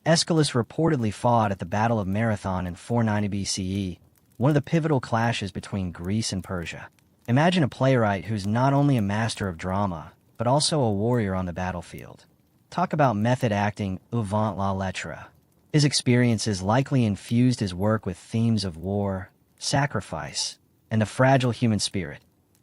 Aeschylus reportedly fought at the Battle of Marathon in 490 BCE, one of the pivotal clashes between Greece and Persia. Imagine a playwright who's not only a master of drama, but also a warrior on the battlefield. Talk about method acting avant la lettre. His experiences likely infused his work with themes of war, sacrifice, and the fragile human spirit,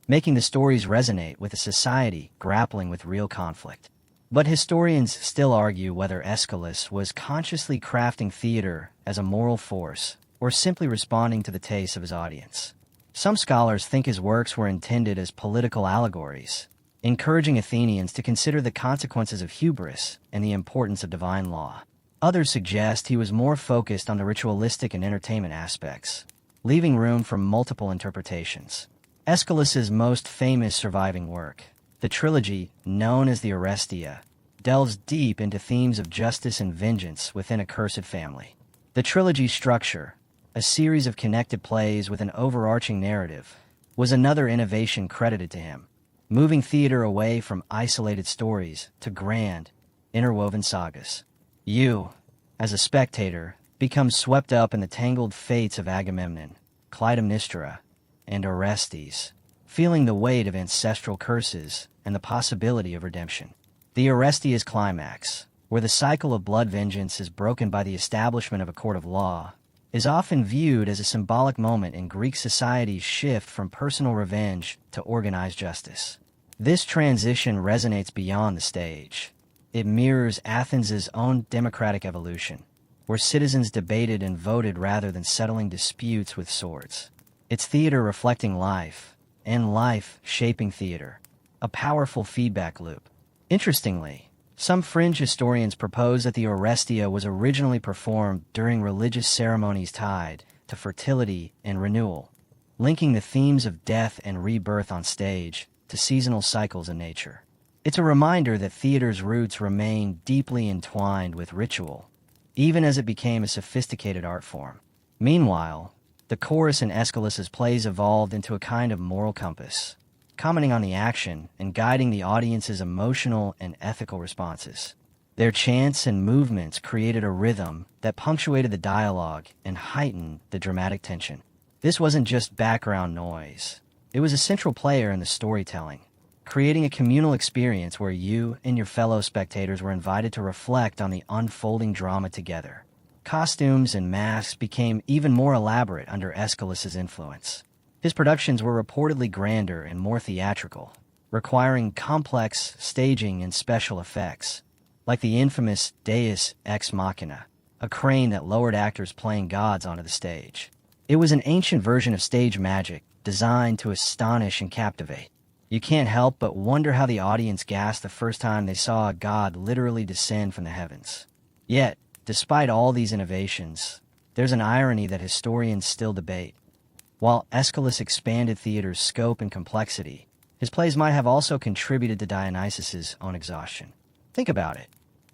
making the stories resonate with a society grappling with real conflict. But historians still argue whether Aeschylus was consciously crafting theater as a moral force or simply responding to the tastes of his audience. Some scholars think his works were intended as political allegories, encouraging Athenians to consider the consequences of hubris and the importance of divine law. Others suggest he was more focused on the ritualistic and entertainment aspects, leaving room for multiple interpretations. Aeschylus's most famous surviving work, the trilogy known as the Orestia, delves deep into themes of justice and vengeance within a cursed family. The trilogy's structure, a series of connected plays with an overarching narrative, was another innovation credited to him, moving theater away from isolated stories to grand, interwoven sagas. You, as a spectator, become swept up in the tangled fates of Agamemnon, Clytemnestra, and Orestes, feeling the weight of ancestral curses and the possibility of redemption. The Orestia's climax, where the cycle of blood vengeance is broken by the establishment of a court of law, is often viewed as a symbolic moment in Greek society's shift from personal revenge to organized justice. This transition resonates beyond the stage. It mirrors Athens' own democratic evolution, where citizens debated and voted rather than settling disputes with swords. It's theater reflecting life, and life shaping theater, a powerful feedback loop. Interestingly, some fringe historians propose that the Orestia was originally performed during religious ceremonies tied to fertility and renewal, linking the themes of death and rebirth on stage to seasonal cycles in nature. It's a reminder that theater's roots remain deeply entwined with ritual, even as it became a sophisticated art form. Meanwhile, the chorus in Aeschylus's plays evolved into a kind of moral compass, commenting on the action and guiding the audience's emotional and ethical responses. Their chants and movements created a rhythm that punctuated the dialogue and heightened the dramatic tension. This wasn't just background noise. It was a central player in the storytelling, creating a communal experience where you and your fellow spectators were invited to reflect on the unfolding drama together. Costumes and masks became even more elaborate under Aeschylus's influence. His productions were reportedly grander and more theatrical, requiring complex staging and special effects, like the infamous Deus ex machina, a crane that lowered actors playing gods onto the stage. It was an ancient version of stage magic designed to astonish and captivate. You can't help but wonder how the audience gasped the first time they saw a god literally descend from the heavens. Yet, despite all these innovations, there's an irony that historians still debate. While Aeschylus expanded theater's scope and complexity, his plays might have also contributed to Dionysus's own exhaustion. Think about it.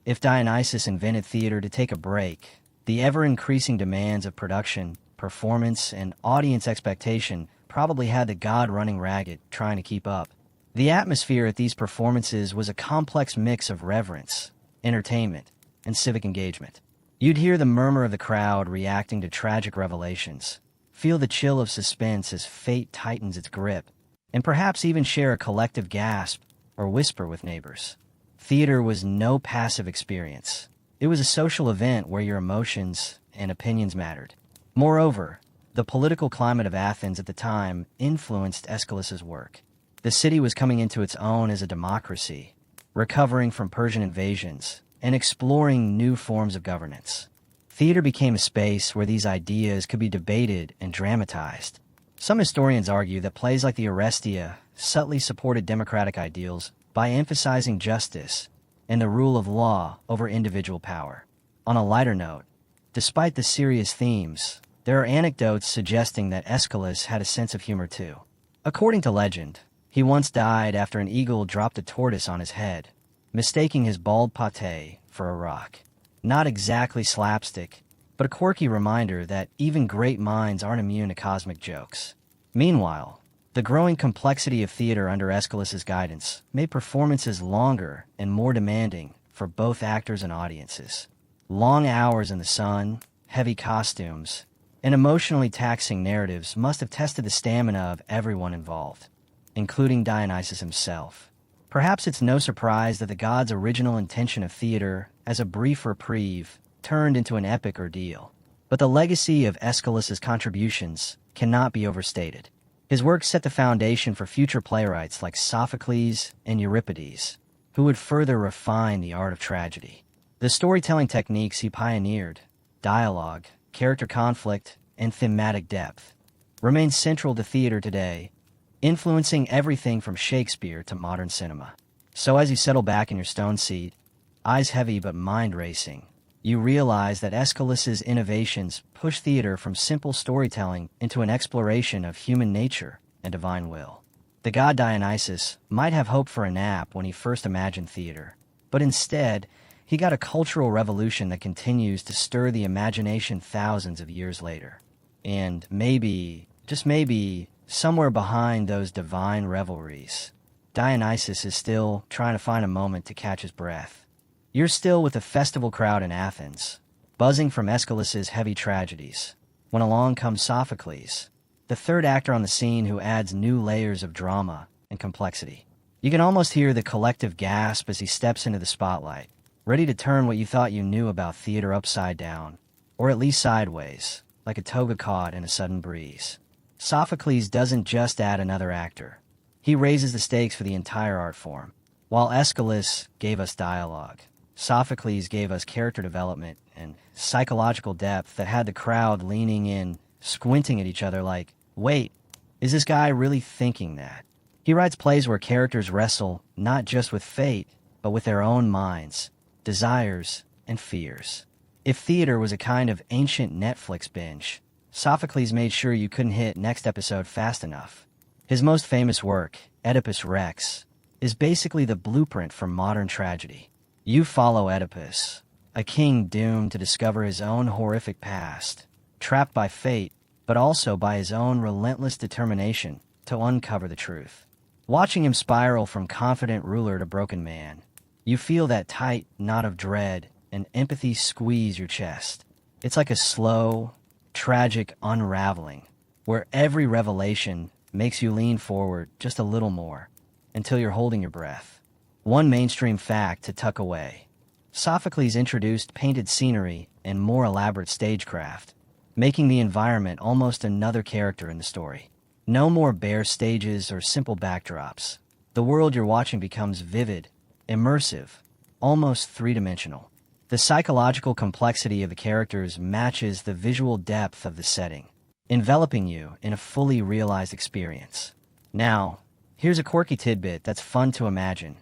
If Dionysus invented theater to take a break, the ever-increasing demands of production, performance, and audience expectation probably had the god running ragged, trying to keep up. The atmosphere at these performances was a complex mix of reverence, entertainment, and civic engagement. You'd hear the murmur of the crowd reacting to tragic revelations, feel the chill of suspense as fate tightens its grip, and perhaps even share a collective gasp or whisper with neighbors. Theater was no passive experience. It was a social event where your emotions and opinions mattered. Moreover, the political climate of Athens at the time influenced Aeschylus's work. The city was coming into its own as a democracy, recovering from Persian invasions, and exploring new forms of governance. Theater became a space where these ideas could be debated and dramatized. Some historians argue that plays like the Orestia subtly supported democratic ideals by emphasizing justice and the rule of law over individual power. On a lighter note, despite the serious themes, there are anecdotes suggesting that Aeschylus had a sense of humor too. According to legend, he once died after an eagle dropped a tortoise on his head, mistaking his bald pate for a rock. Not exactly slapstick, but a quirky reminder that even great minds aren't immune to cosmic jokes. Meanwhile, the growing complexity of theater under Aeschylus's guidance made performances longer and more demanding for both actors and audiences. Long hours in the sun, heavy costumes, and emotionally taxing narratives must have tested the stamina of everyone involved, including Dionysus himself. Perhaps it's no surprise that the god's original intention of theater, as a brief reprieve, turned into an epic ordeal. But the legacy of Aeschylus's contributions cannot be overstated. His work set the foundation for future playwrights like Sophocles and Euripides, who would further refine the art of tragedy. The storytelling techniques he pioneered, dialogue, character conflict, and thematic depth, remain central to theater today, influencing everything from Shakespeare to modern cinema. So as you settle back in your stone seat, eyes heavy but mind racing, you realize that Aeschylus's innovations push theater from simple storytelling into an exploration of human nature and divine will. The god Dionysus might have hoped for a nap when he first imagined theater, but instead, he got a cultural revolution that continues to stir the imagination thousands of years later. And maybe, just maybe, somewhere behind those divine revelries, Dionysus is still trying to find a moment to catch his breath. You're still with the festival crowd in Athens, buzzing from Aeschylus's heavy tragedies, when along comes Sophocles, the third actor on the scene who adds new layers of drama and complexity. You can almost hear the collective gasp as he steps into the spotlight, ready to turn what you thought you knew about theater upside down, or at least sideways, like a toga caught in a sudden breeze. Sophocles doesn't just add another actor. He raises the stakes for the entire art form. While Aeschylus gave us dialogue, Sophocles gave us character development and psychological depth that had the crowd leaning in, squinting at each other like, wait, is this guy really thinking that? He writes plays where characters wrestle not just with fate, but with their own minds, desires, and fears. If theater was a kind of ancient Netflix binge, Sophocles made sure you couldn't hit next episode fast enough. His most famous work, Oedipus Rex, is basically the blueprint for modern tragedy. You follow Oedipus, a king doomed to discover his own horrific past, trapped by fate, but also by his own relentless determination to uncover the truth. Watching him spiral from confident ruler to broken man, you feel that tight knot of dread and empathy squeeze your chest. It's like a slow, tragic unraveling, where every revelation makes you lean forward just a little more, until you're holding your breath. One mainstream fact to tuck away: Sophocles introduced painted scenery and more elaborate stagecraft, making the environment almost another character in the story. No more bare stages or simple backdrops. The world you're watching becomes vivid, immersive, almost three-dimensional. The psychological complexity of the characters matches the visual depth of the setting, enveloping you in a fully realized experience. Now, here's a quirky tidbit that's fun to imagine.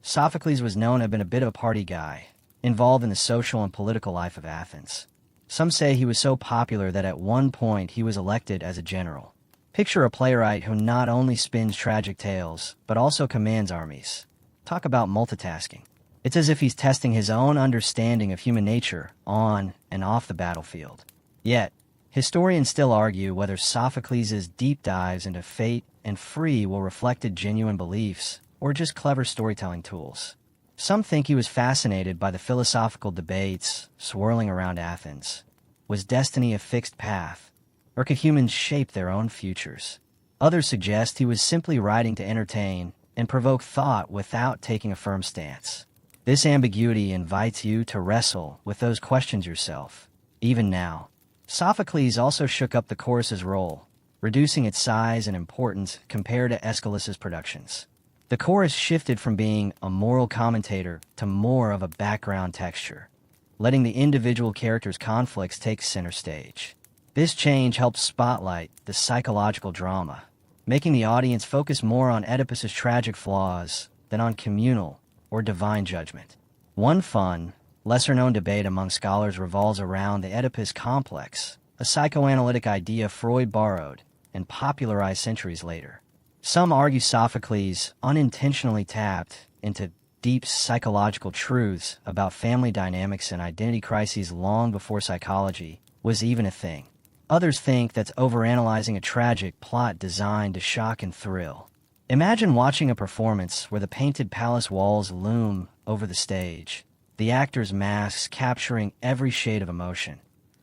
Sophocles was known to have been a bit of a party guy, involved in the social and political life of Athens. Some say he was so popular that at one point he was elected as a general. Picture a playwright who not only spins tragic tales, but also commands armies. Talk about multitasking. It's as if he's testing his own understanding of human nature on and off the battlefield. Yet, historians still argue whether Sophocles' deep dives into fate and free will reflected genuine beliefs or just clever storytelling tools. Some think he was fascinated by the philosophical debates swirling around Athens. Was destiny a fixed path, or could humans shape their own futures? Others suggest he was simply writing to entertain and provoke thought without taking a firm stance. This ambiguity invites you to wrestle with those questions yourself, even now. Sophocles also shook up the chorus's role, reducing its size and importance compared to Aeschylus's productions. The chorus shifted from being a moral commentator to more of a background texture, letting the individual characters' conflicts take center stage. This change helped spotlight the psychological drama, making the audience focus more on Oedipus's tragic flaws than on communal or divine judgment. One fun, lesser-known debate among scholars revolves around the Oedipus complex, a psychoanalytic idea Freud borrowed and popularized centuries later. Some argue Sophocles unintentionally tapped into deep psychological truths about family dynamics and identity crises long before psychology was even a thing. Others think that's overanalyzing a tragic plot designed to shock and thrill. Imagine watching a performance where the painted palace walls loom over the stage, the actors' masks capturing every shade of emotion,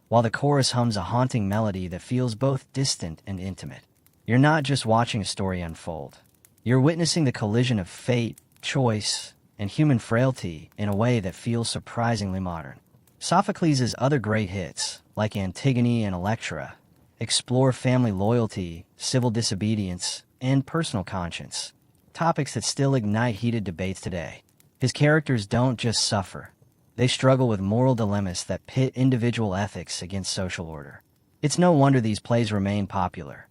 while the chorus hums a haunting melody that feels both distant and intimate. You're not just watching a story unfold. You're witnessing the collision of fate choice, and human frailty in a way that feels surprisingly modern. Sophocles' other great hits, like Antigone and Electra, explore family loyalty, civil disobedience, and personal conscience, topics that still ignite heated debates today. His characters don't just suffer. They struggle with moral dilemmas that pit individual ethics against social order. It's no wonder these plays remain popular.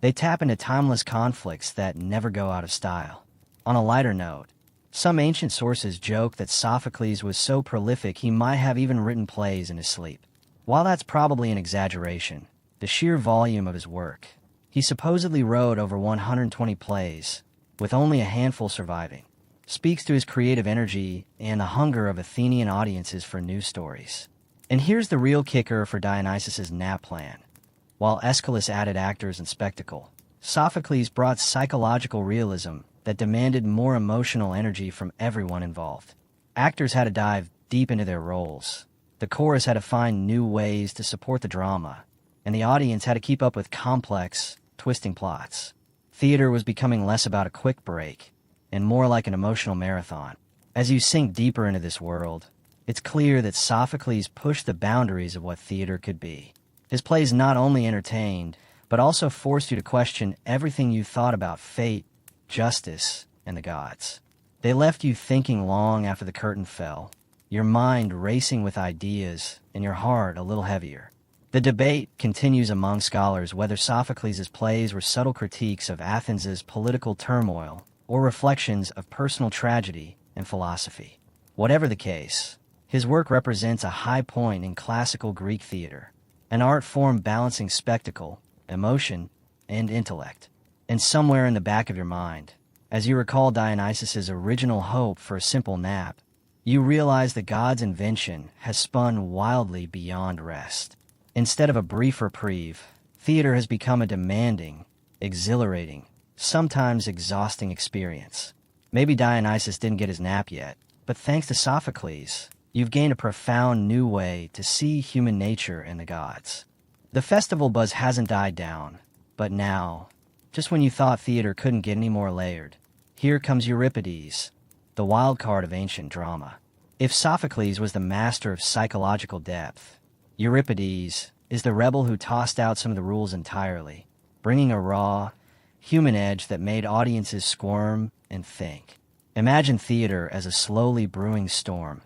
They tap into timeless conflicts that never go out of style. On a lighter note, some ancient sources joke that Sophocles was so prolific he might have even written plays in his sleep. While that's probably an exaggeration, the sheer volume of his work, he supposedly wrote over 120 plays, with only a handful surviving, speaks to his creative energy and the hunger of Athenian audiences for new stories. And here's the real kicker for Dionysus's nap plan. While Aeschylus added actors and spectacle, Sophocles brought psychological realism that demanded more emotional energy from everyone involved. Actors had to dive deep into their roles. The chorus had to find new ways to support the drama, and the audience had to keep up with complex, twisting plots. Theater was becoming less about a quick break and more like an emotional marathon. As you sink deeper into this world, it's clear that Sophocles pushed the boundaries of what theater could be. His plays not only entertained, but also forced you to question everything you thought about fate, justice, and the gods. They left you thinking long after the curtain fell, your mind racing with ideas and your heart a little heavier. The debate continues among scholars whether Sophocles' plays were subtle critiques of Athens' political turmoil or reflections of personal tragedy and philosophy. Whatever the case, his work represents a high point in classical Greek theater, an art form balancing spectacle, emotion, and intellect. And somewhere in the back of your mind, as you recall Dionysus' original hope for a simple nap, you realize that God's invention has spun wildly beyond rest. Instead of a brief reprieve, theater has become a demanding, exhilarating, sometimes exhausting experience. Maybe Dionysus didn't get his nap yet, but thanks to Sophocles, you've gained a profound new way to see human nature and the gods. The festival buzz hasn't died down, but now, just when you thought theater couldn't get any more layered, here comes Euripides, the wild card of ancient drama. If Sophocles was the master of psychological depth, Euripides is the rebel who tossed out some of the rules entirely, bringing a raw, human edge that made audiences squirm and think. Imagine theater as a slowly brewing storm,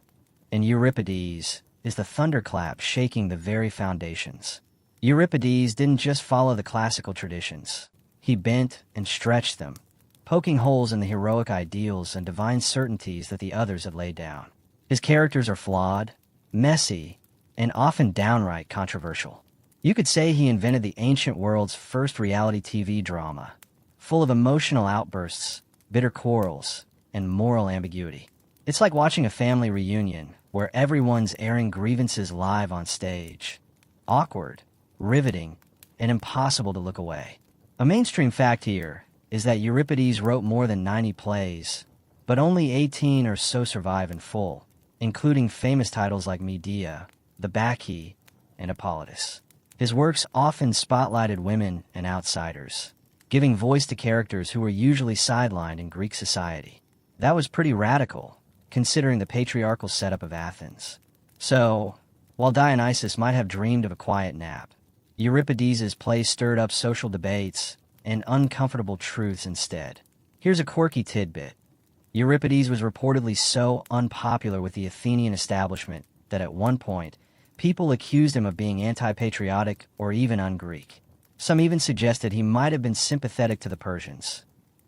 and Euripides is the thunderclap shaking the very foundations. Euripides didn't just follow the classical traditions. He bent and stretched them, poking holes in the heroic ideals and divine certainties that the others had laid down. His characters are flawed, messy, and often downright controversial. You could say he invented the ancient world's first reality TV drama, full of emotional outbursts, bitter quarrels, and moral ambiguity. It's like watching a family reunion where everyone's airing grievances live on stage. Awkward, riveting, and impossible to look away. A mainstream fact here is that Euripides wrote more than 90 plays, but only 18 or so survive in full, including famous titles like Medea, the Bacchae, and Hippolytus. His works often spotlighted women and outsiders, giving voice to characters who were usually sidelined in Greek society. That was pretty radical, considering the patriarchal setup of Athens. So, while Dionysus might have dreamed of a quiet nap, Euripides' plays stirred up social debates and uncomfortable truths instead. Here's a quirky tidbit. Euripides was reportedly so unpopular with the Athenian establishment that at one point, people accused him of being anti-patriotic or even un-Greek. Some even suggested he might have been sympathetic to the Persians.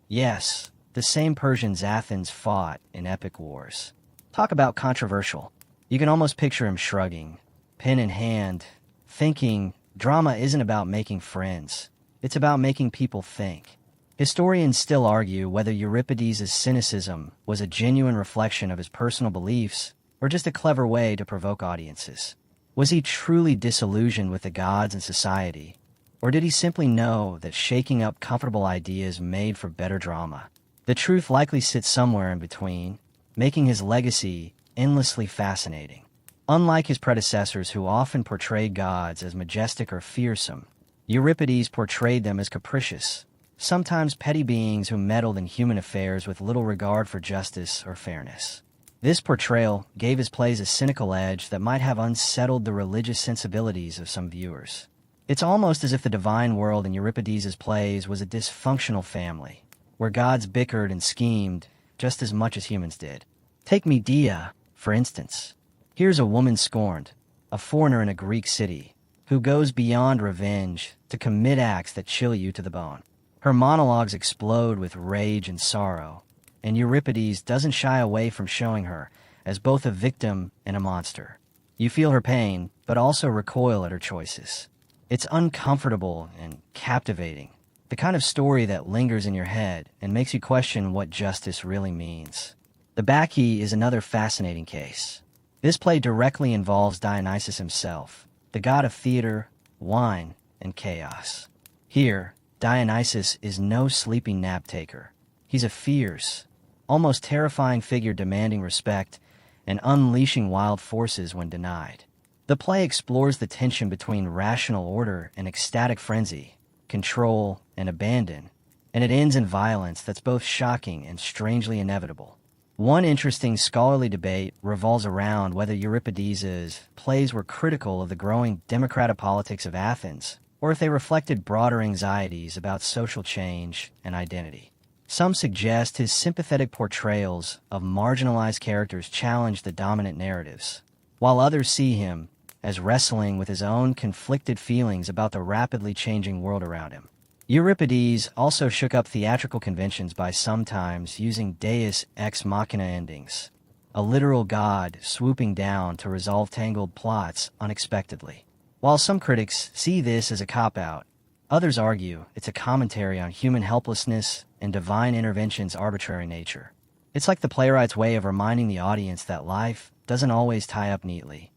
Yes, the same Persians Athens fought in epic wars. Talk about controversial. You can almost picture him shrugging, pen in hand, thinking, drama isn't about making friends. It's about making people think. Historians still argue whether Euripides' cynicism was a genuine reflection of his personal beliefs or just a clever way to provoke audiences. Was he truly disillusioned with the gods and society, or did he simply know that shaking up comfortable ideas made for better drama? The truth likely sits somewhere in between, making his legacy endlessly fascinating. Unlike his predecessors who often portrayed gods as majestic or fearsome, Euripides portrayed them as capricious, sometimes petty beings who meddled in human affairs with little regard for justice or fairness. This portrayal gave his plays a cynical edge that might have unsettled the religious sensibilities of some viewers. It's almost as if the divine world in Euripides' plays was a dysfunctional family, where gods bickered and schemed just as much as humans did. Take Medea, for instance. Here's a woman scorned, a foreigner in a Greek city, who goes beyond revenge to commit acts that chill you to the bone. Her monologues explode with rage and sorrow, and Euripides doesn't shy away from showing her as both a victim and a monster. You feel her pain, but also recoil at her choices. It's uncomfortable and captivating, the kind of story that lingers in your head and makes you question what justice really means. The Bacchae is another fascinating case. This play directly involves Dionysus himself, the god of theater, wine, and chaos. Here, Dionysus is no sleeping nap taker. He's a fierce, almost terrifying figure demanding respect and unleashing wild forces when denied. The play explores the tension between rational order and ecstatic frenzy, control and abandon, and it ends in violence that's both shocking and strangely inevitable. One interesting scholarly debate revolves around whether Euripides' plays were critical of the growing democratic politics of Athens, or if they reflected broader anxieties about social change and identity. Some suggest his sympathetic portrayals of marginalized characters challenge the dominant narratives, while others see him as wrestling with his own conflicted feelings about the rapidly changing world around him. Euripides also shook up theatrical conventions by sometimes using deus ex machina endings, a literal god swooping down to resolve tangled plots unexpectedly. While some critics see this as a cop-out, others argue it's a commentary on human helplessness and divine intervention's arbitrary nature. It's like the playwright's way of reminding the audience that life doesn't always tie up neatly,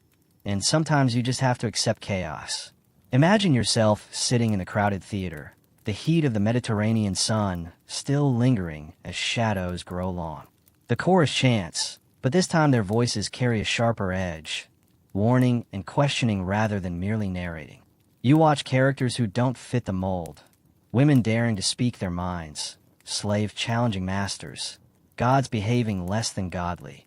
and sometimes you just have to accept chaos. Imagine yourself sitting in a crowded theater, the heat of the Mediterranean sun still lingering as shadows grow long. The chorus chants, but this time their voices carry a sharper edge, warning and questioning rather than merely narrating. You watch characters who don't fit the mold, women daring to speak their minds, slaves challenging masters, gods behaving less than godly,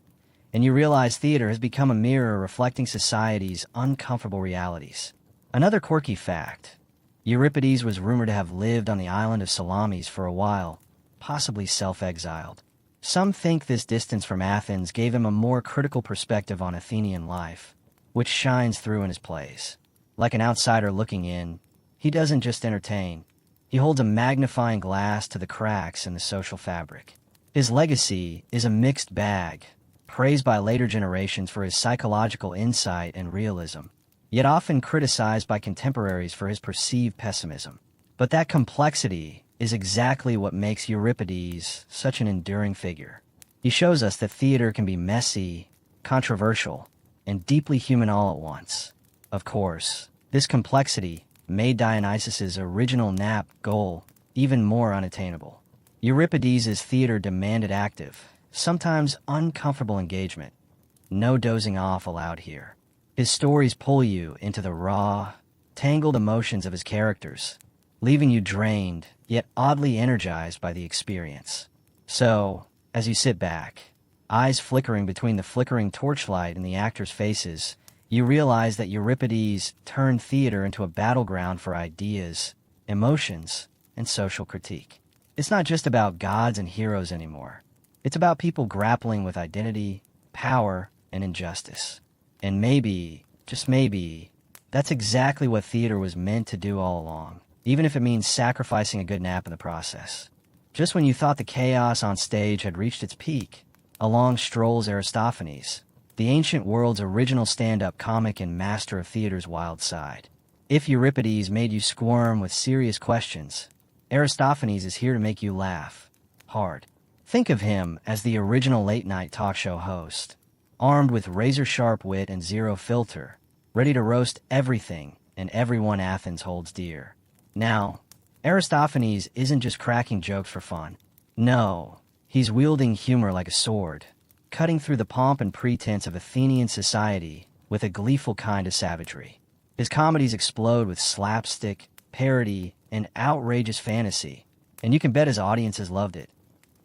and you realize theater has become a mirror reflecting society's uncomfortable realities. Another quirky fact: Euripides was rumored to have lived on the island of Salamis for a while, possibly self-exiled. Some think this distance from Athens gave him a more critical perspective on Athenian life, which shines through in his plays. Like an outsider looking in, he doesn't just entertain. He holds a magnifying glass to the cracks in the social fabric. His legacy is a mixed bag, praised by later generations for his psychological insight and realism, yet often criticized by contemporaries for his perceived pessimism. But that complexity is exactly what makes Euripides such an enduring figure. He shows us that theater can be messy, controversial, and deeply human all at once. Of course, this complexity made Dionysus's original nap goal even more unattainable. Euripides' theater demanded active, sometimes uncomfortable engagement. No dozing off allowed here. His stories pull you into the raw, tangled emotions of his characters, leaving you drained, yet oddly energized by the experience. So, as you sit back, eyes flickering between the flickering torchlight and the actors' faces, you realize that Euripides turned theater into a battleground for ideas, emotions, and social critique. It's not just about gods and heroes anymore. It's about people grappling with identity, power, and injustice. And maybe, just maybe, that's exactly what theater was meant to do all along, even if it means sacrificing a good nap in the process. Just when you thought the chaos on stage had reached its peak, along strolls Aristophanes, the ancient world's original stand-up comic and master of theater's wild side. If Euripides made you squirm with serious questions, Aristophanes is here to make you laugh hard. Think of him as the original late-night talk show host, armed with razor-sharp wit and zero filter, ready to roast everything and everyone Athens holds dear. Now, Aristophanes isn't just cracking jokes for fun. No, he's wielding humor like a sword, cutting through the pomp and pretense of Athenian society with a gleeful kind of savagery. His comedies explode with slapstick, parody, and outrageous fantasy, and you can bet his audiences loved it.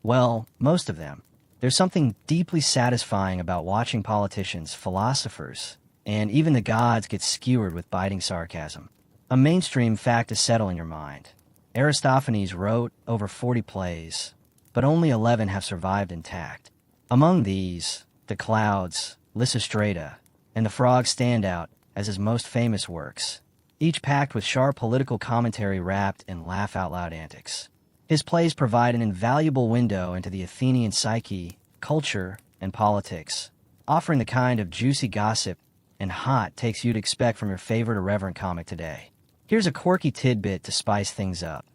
Well, most of them. There's something deeply satisfying about watching politicians, philosophers, and even the gods get skewered with biting sarcasm. A mainstream fact to settle in your mind. Aristophanes wrote over 40 plays, but only 11 have survived intact. Among these, The Clouds, Lysistrata, and The Frog stand out as his most famous works, each packed with sharp political commentary wrapped in laugh-out-loud antics. His plays provide an invaluable window into the Athenian psyche, culture, and politics, offering the kind of juicy gossip and hot takes you'd expect from your favorite irreverent comic today. Here's a quirky tidbit to spice things up.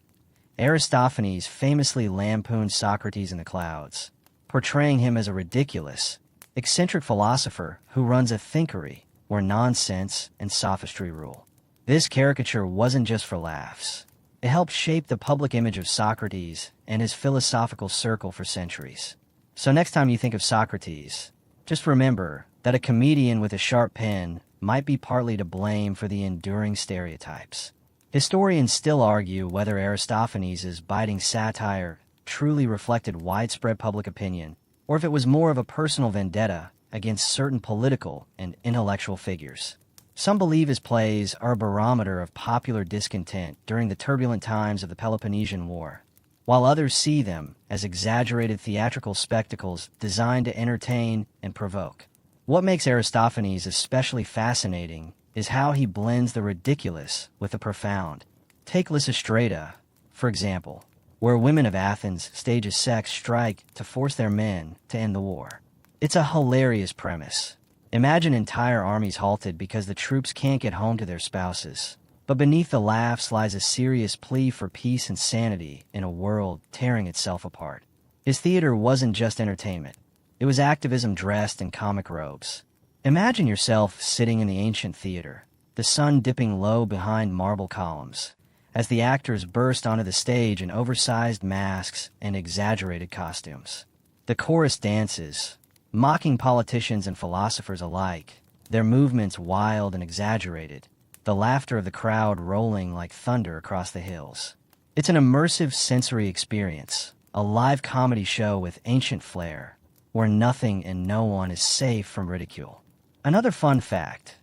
Aristophanes famously lampooned Socrates in The Clouds, portraying him as a ridiculous, eccentric philosopher who runs a thinkery where nonsense and sophistry rule. This caricature wasn't just for laughs. It helped shape the public image of Socrates and his philosophical circle for centuries. So next time you think of Socrates, just remember that a comedian with a sharp pen might be partly to blame for the enduring stereotypes. Historians still argue whether Aristophanes' biting satire truly reflected widespread public opinion, or if it was more of a personal vendetta against certain political and intellectual figures. Some believe his plays are a barometer of popular discontent during the turbulent times of the Peloponnesian War, while others see them as exaggerated theatrical spectacles designed to entertain and provoke. What makes Aristophanes especially fascinating is how he blends the ridiculous with the profound. Take Lysistrata, for example, where women of Athens stage a sex strike to force their men to end the war. It's a hilarious premise. Imagine entire armies halted because the troops can't get home to their spouses. But beneath the laughs lies a serious plea for peace and sanity in a world tearing itself apart. His theater wasn't just entertainment. It was activism dressed in comic robes. Imagine yourself sitting in the ancient theater, the sun dipping low behind marble columns, as the actors burst onto the stage in oversized masks and exaggerated costumes. The chorus dances, mocking politicians and philosophers alike, their movements wild and exaggerated, the laughter of the crowd rolling like thunder across the hills. It's an immersive sensory experience, a live comedy show with ancient flair, where nothing and no one is safe from ridicule. Another fun fact,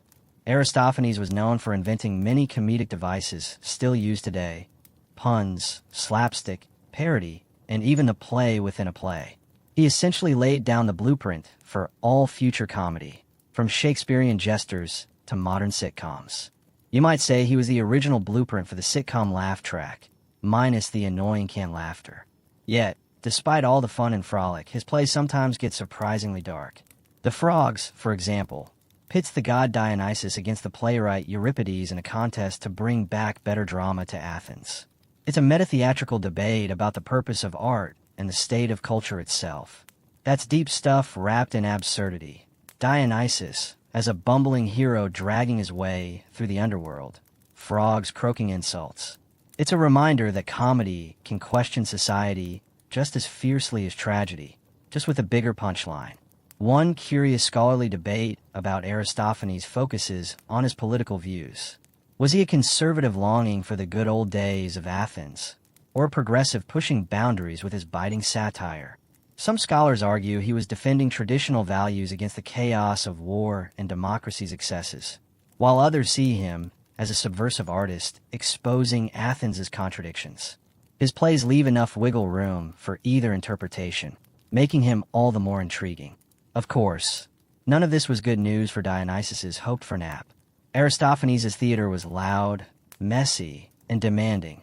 Aristophanes was known for inventing many comedic devices still used today: puns, slapstick, parody, and even the play within a play. He essentially laid down the blueprint for all future comedy, from Shakespearean jesters to modern sitcoms. You might say he was the original blueprint for the sitcom laugh track, minus the annoying canned laughter. Yet, despite all the fun and frolic, his plays sometimes get surprisingly dark. The Frogs, for example, pits the god Dionysus against the playwright Euripides in a contest to bring back better drama to Athens. It's a meta-theatrical debate about the purpose of art and the state of culture itself. That's deep stuff wrapped in absurdity. Dionysus, as a bumbling hero dragging his way through the underworld, frogs croaking insults. It's a reminder that comedy can question society just as fiercely as tragedy, just with a bigger punchline. One curious scholarly debate about Aristophanes focuses on his political views. Was he a conservative longing for the good old days of Athens, or a progressive pushing boundaries with his biting satire? Some scholars argue he was defending traditional values against the chaos of war and democracy's excesses, while others see him as a subversive artist exposing Athens' contradictions. His plays leave enough wiggle room for either interpretation, making him all the more intriguing. Of course, none of this was good news for Dionysus' hoped-for nap. Aristophanes' theater was loud, messy, and demanding,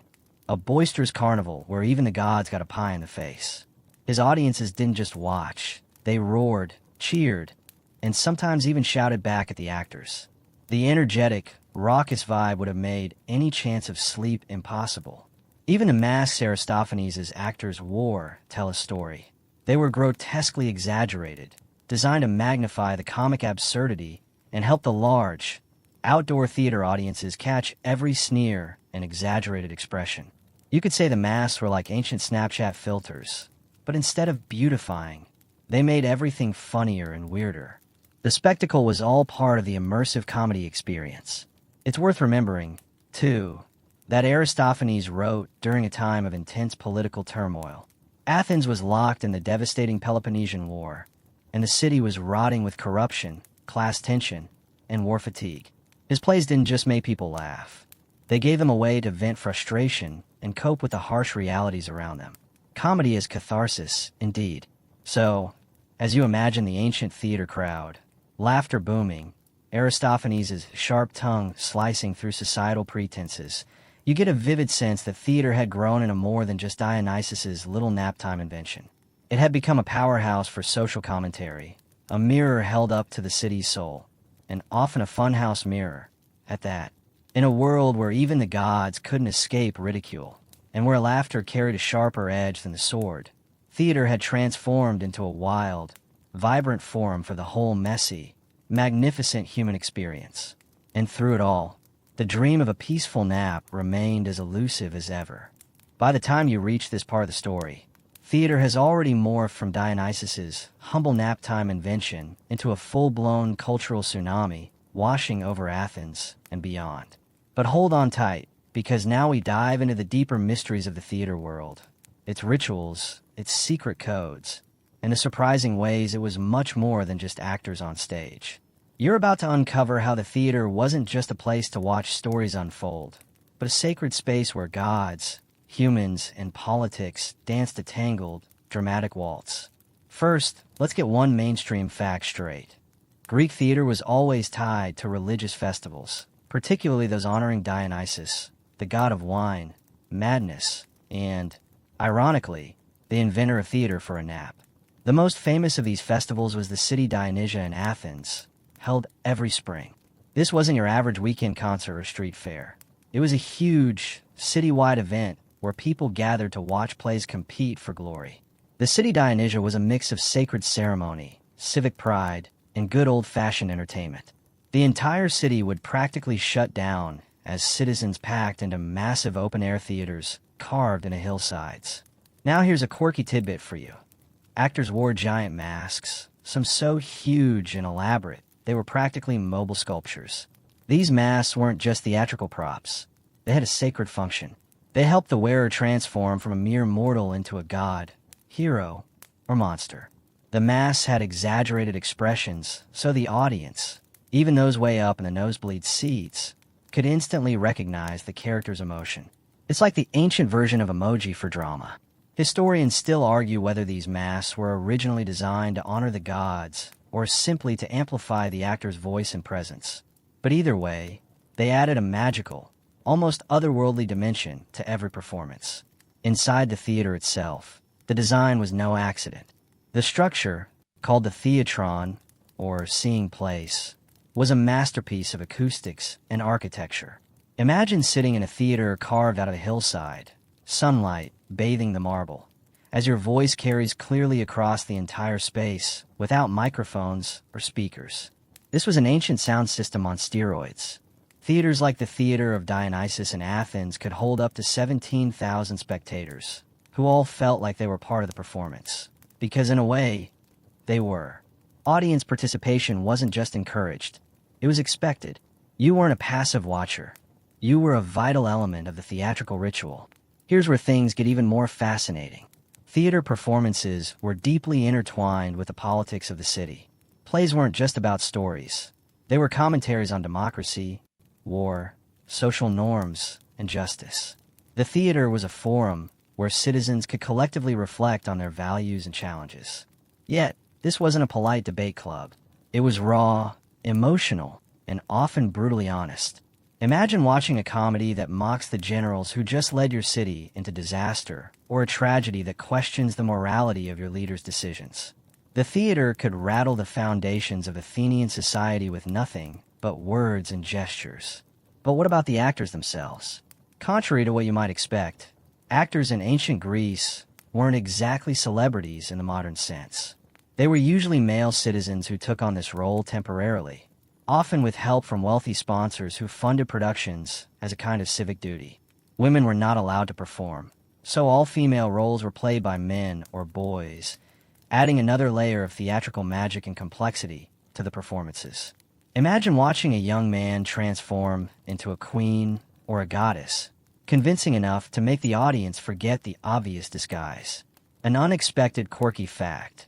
a boisterous carnival where even the gods got a pie in the face. His audiences didn't just watch, they roared, cheered, and sometimes even shouted back at the actors. The energetic, raucous vibe would have made any chance of sleep impossible. Even the masks Aristophanes' actors wore tell a story. They were grotesquely exaggerated, designed to magnify the comic absurdity and help the large, outdoor theater audiences catch every sneer and exaggerated expression. You could say the masks were like ancient Snapchat filters, but instead of beautifying, they made everything funnier and weirder. The spectacle was all part of the immersive comedy experience. It's worth remembering, too, that Aristophanes wrote during a time of intense political turmoil. Athens was locked in the devastating Peloponnesian War, and the city was rotting with corruption, class tension, and war fatigue. His plays didn't just make people laugh. They gave them a way to vent frustration and cope with the harsh realities around them. Comedy is catharsis, indeed. So, as you imagine the ancient theater crowd, laughter booming, Aristophanes' sharp tongue slicing through societal pretenses, you get a vivid sense that theater had grown into more than just Dionysus' little naptime invention. It had become a powerhouse for social commentary, a mirror held up to the city's soul, and often a funhouse mirror, at that. In a world where even the gods couldn't escape ridicule, and where laughter carried a sharper edge than the sword, theater had transformed into a wild, vibrant forum for the whole messy, magnificent human experience. And through it all, the dream of a peaceful nap remained as elusive as ever. By the time you reach this part of the story, theater has already morphed from Dionysus' humble naptime invention into a full-blown cultural tsunami washing over Athens and beyond. But hold on tight, because now we dive into the deeper mysteries of the theater world, its rituals, its secret codes, and the surprising ways it was much more than just actors on stage. You're about to uncover how the theater wasn't just a place to watch stories unfold, but a sacred space where gods, humans, and politics danced a tangled, dramatic waltz. First, let's get one mainstream fact straight. Greek theater was always tied to religious festivals, particularly those honoring Dionysus, the god of wine, madness, and, ironically, the inventor of theater for a nap. The most famous of these festivals was the city Dionysia in Athens, held every spring. This wasn't your average weekend concert or street fair. It was a huge, citywide event where people gathered to watch plays compete for glory. The city Dionysia was a mix of sacred ceremony, civic pride, and good old-fashioned entertainment. The entire city would practically shut down as citizens packed into massive open-air theaters carved into hillsides. Now here's a quirky tidbit for you. Actors wore giant masks, some so huge and elaborate they were practically mobile sculptures. These masks weren't just theatrical props. They had a sacred function. They helped the wearer transform from a mere mortal into a god, hero, or monster. The masks had exaggerated expressions, so the audience, even those way up in the nosebleed seats, could instantly recognize the character's emotion. It's like the ancient version of emoji for drama. Historians still argue whether these masks were originally designed to honor the gods or simply to amplify the actor's voice and presence. But either way, they added a magical, almost otherworldly dimension to every performance. Inside the theater itself, the design was no accident. The structure, called the theatron, or seeing place, was a masterpiece of acoustics and architecture. Imagine sitting in a theater carved out of a hillside, sunlight bathing the marble, as your voice carries clearly across the entire space without microphones or speakers. This was an ancient sound system on steroids. Theaters like the Theater of Dionysus in Athens could hold up to 17,000 spectators, who all felt like they were part of the performance. Because in a way, they were. Audience participation wasn't just encouraged, it was expected. You weren't a passive watcher. You were a vital element of the theatrical ritual. Here's where things get even more fascinating. Theater performances were deeply intertwined with the politics of the city. Plays weren't just about stories. They were commentaries on democracy, war, social norms, and justice. The theater was a forum where citizens could collectively reflect on their values and challenges. Yet, this wasn't a polite debate club. It was raw, emotional, and often brutally honest. Imagine watching a comedy that mocks the generals who just led your city into disaster, or a tragedy that questions the morality of your leader's decisions. The theater could rattle the foundations of Athenian society with nothing but words and gestures. But what about the actors themselves? Contrary to what you might expect, actors in ancient Greece weren't exactly celebrities in the modern sense. They were usually male citizens who took on this role temporarily, often with help from wealthy sponsors who funded productions as a kind of civic duty. Women were not allowed to perform, so all female roles were played by men or boys, adding another layer of theatrical magic and complexity to the performances. Imagine watching a young man transform into a queen or a goddess, convincing enough to make the audience forget the obvious disguise. An unexpected quirky fact: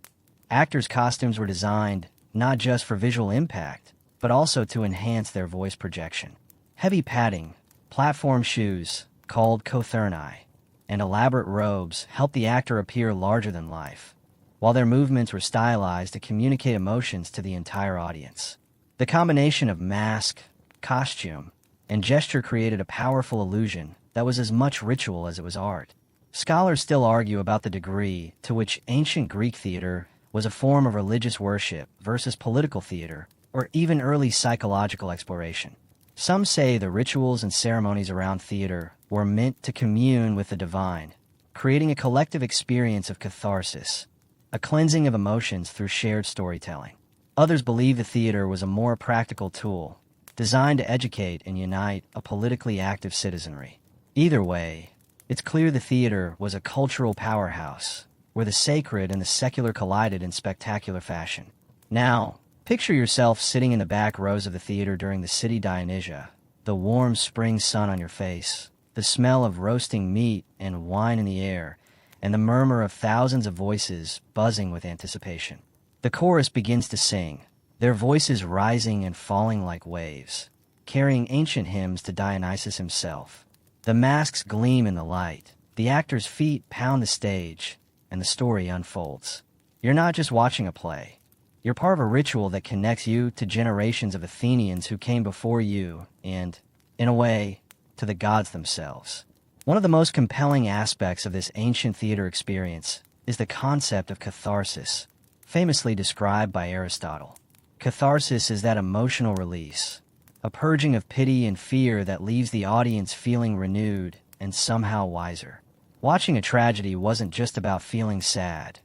actors' costumes were designed not just for visual impact, but also to enhance their voice projection. Heavy padding, platform shoes, called cothurni, and elaborate robes helped the actor appear larger than life, while their movements were stylized to communicate emotions to the entire audience. The combination of mask, costume, and gesture created a powerful illusion that was as much ritual as it was art. Scholars still argue about the degree to which ancient Greek theater was a form of religious worship versus political theater, or even early psychological exploration. Some say the rituals and ceremonies around theater were meant to commune with the divine, creating a collective experience of catharsis, a cleansing of emotions through shared storytelling. Others believe the theater was a more practical tool, designed to educate and unite a politically active citizenry. Either way, it's clear the theater was a cultural powerhouse, where the sacred and the secular collided in spectacular fashion. Now, picture yourself sitting in the back rows of the theater during the city Dionysia, the warm spring sun on your face, the smell of roasting meat and wine in the air, and the murmur of thousands of voices buzzing with anticipation. The chorus begins to sing, their voices rising and falling like waves, carrying ancient hymns to Dionysus himself. The masks gleam in the light, the actors' feet pound the stage, and the story unfolds. You're not just watching a play. You're part of a ritual that connects you to generations of Athenians who came before you and, in a way, to the gods themselves. One of the most compelling aspects of this ancient theater experience is the concept of catharsis, famously described by Aristotle. Catharsis is that emotional release, a purging of pity and fear that leaves the audience feeling renewed and somehow wiser. Watching a tragedy wasn't just about feeling sad.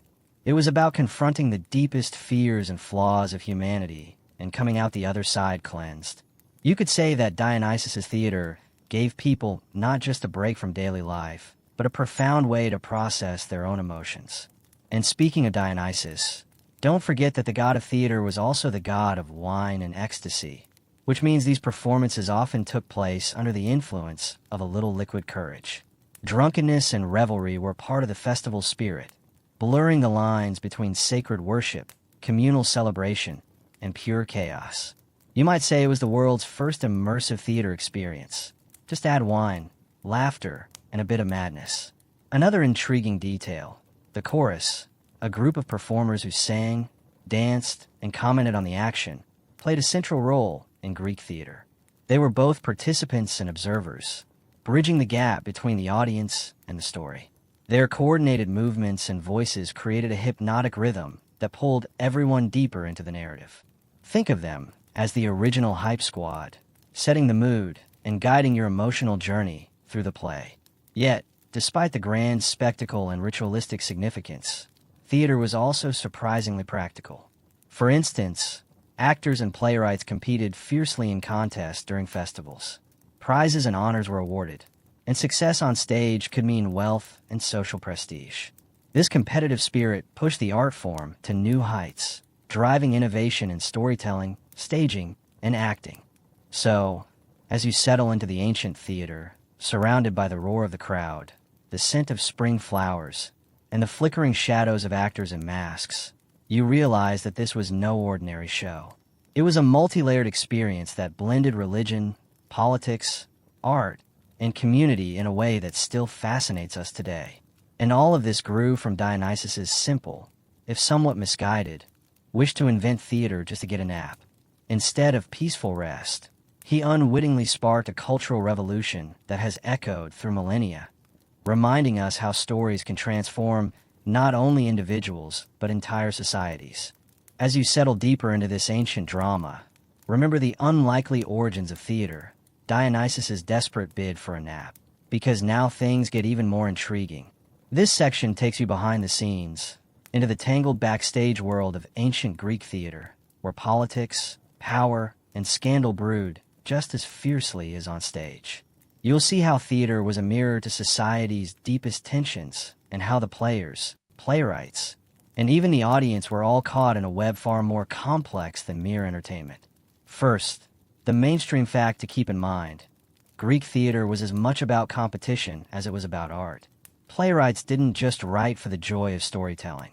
It was about confronting the deepest fears and flaws of humanity and coming out the other side cleansed. You could say that Dionysus' theater gave people not just a break from daily life, but a profound way to process their own emotions. And speaking of Dionysus, don't forget that the god of theater was also the god of wine and ecstasy, which means these performances often took place under the influence of a little liquid courage. Drunkenness and revelry were part of the festival spirit, blurring the lines between sacred worship, communal celebration, and pure chaos. You might say it was the world's first immersive theater experience. Just add wine, laughter, and a bit of madness. Another intriguing detail: the chorus, a group of performers who sang, danced, and commented on the action, played a central role in Greek theater. They were both participants and observers, bridging the gap between the audience and the story. Their coordinated movements and voices created a hypnotic rhythm that pulled everyone deeper into the narrative. Think of them as the original hype squad, setting the mood and guiding your emotional journey through the play. Yet, despite the grand spectacle and ritualistic significance, theater was also surprisingly practical. For instance, actors and playwrights competed fiercely in contests during festivals. Prizes and honors were awarded, and success on stage could mean wealth and social prestige. This competitive spirit pushed the art form to new heights, driving innovation in storytelling, staging, and acting. So, as you settle into the ancient theater, surrounded by the roar of the crowd, the scent of spring flowers, and the flickering shadows of actors in masks, you realize that this was no ordinary show. It was a multi-layered experience that blended religion, politics, art, and community in a way that still fascinates us today. And all of this grew from Dionysus' simple, if somewhat misguided, wish to invent theater just to get a nap. Instead of peaceful rest, he unwittingly sparked a cultural revolution that has echoed through millennia, reminding us how stories can transform not only individuals, but entire societies. As you settle deeper into this ancient drama, remember the unlikely origins of theater, Dionysus' desperate bid for a nap, because now things get even more intriguing. This section takes you behind the scenes, into the tangled backstage world of ancient Greek theater, where politics, power, and scandal brewed just as fiercely as on stage. You'll see how theater was a mirror to society's deepest tensions, and how the players, playwrights, and even the audience were all caught in a web far more complex than mere entertainment. First, the mainstream fact to keep in mind: Greek theater was as much about competition as it was about art. Playwrights didn't just write for the joy of storytelling.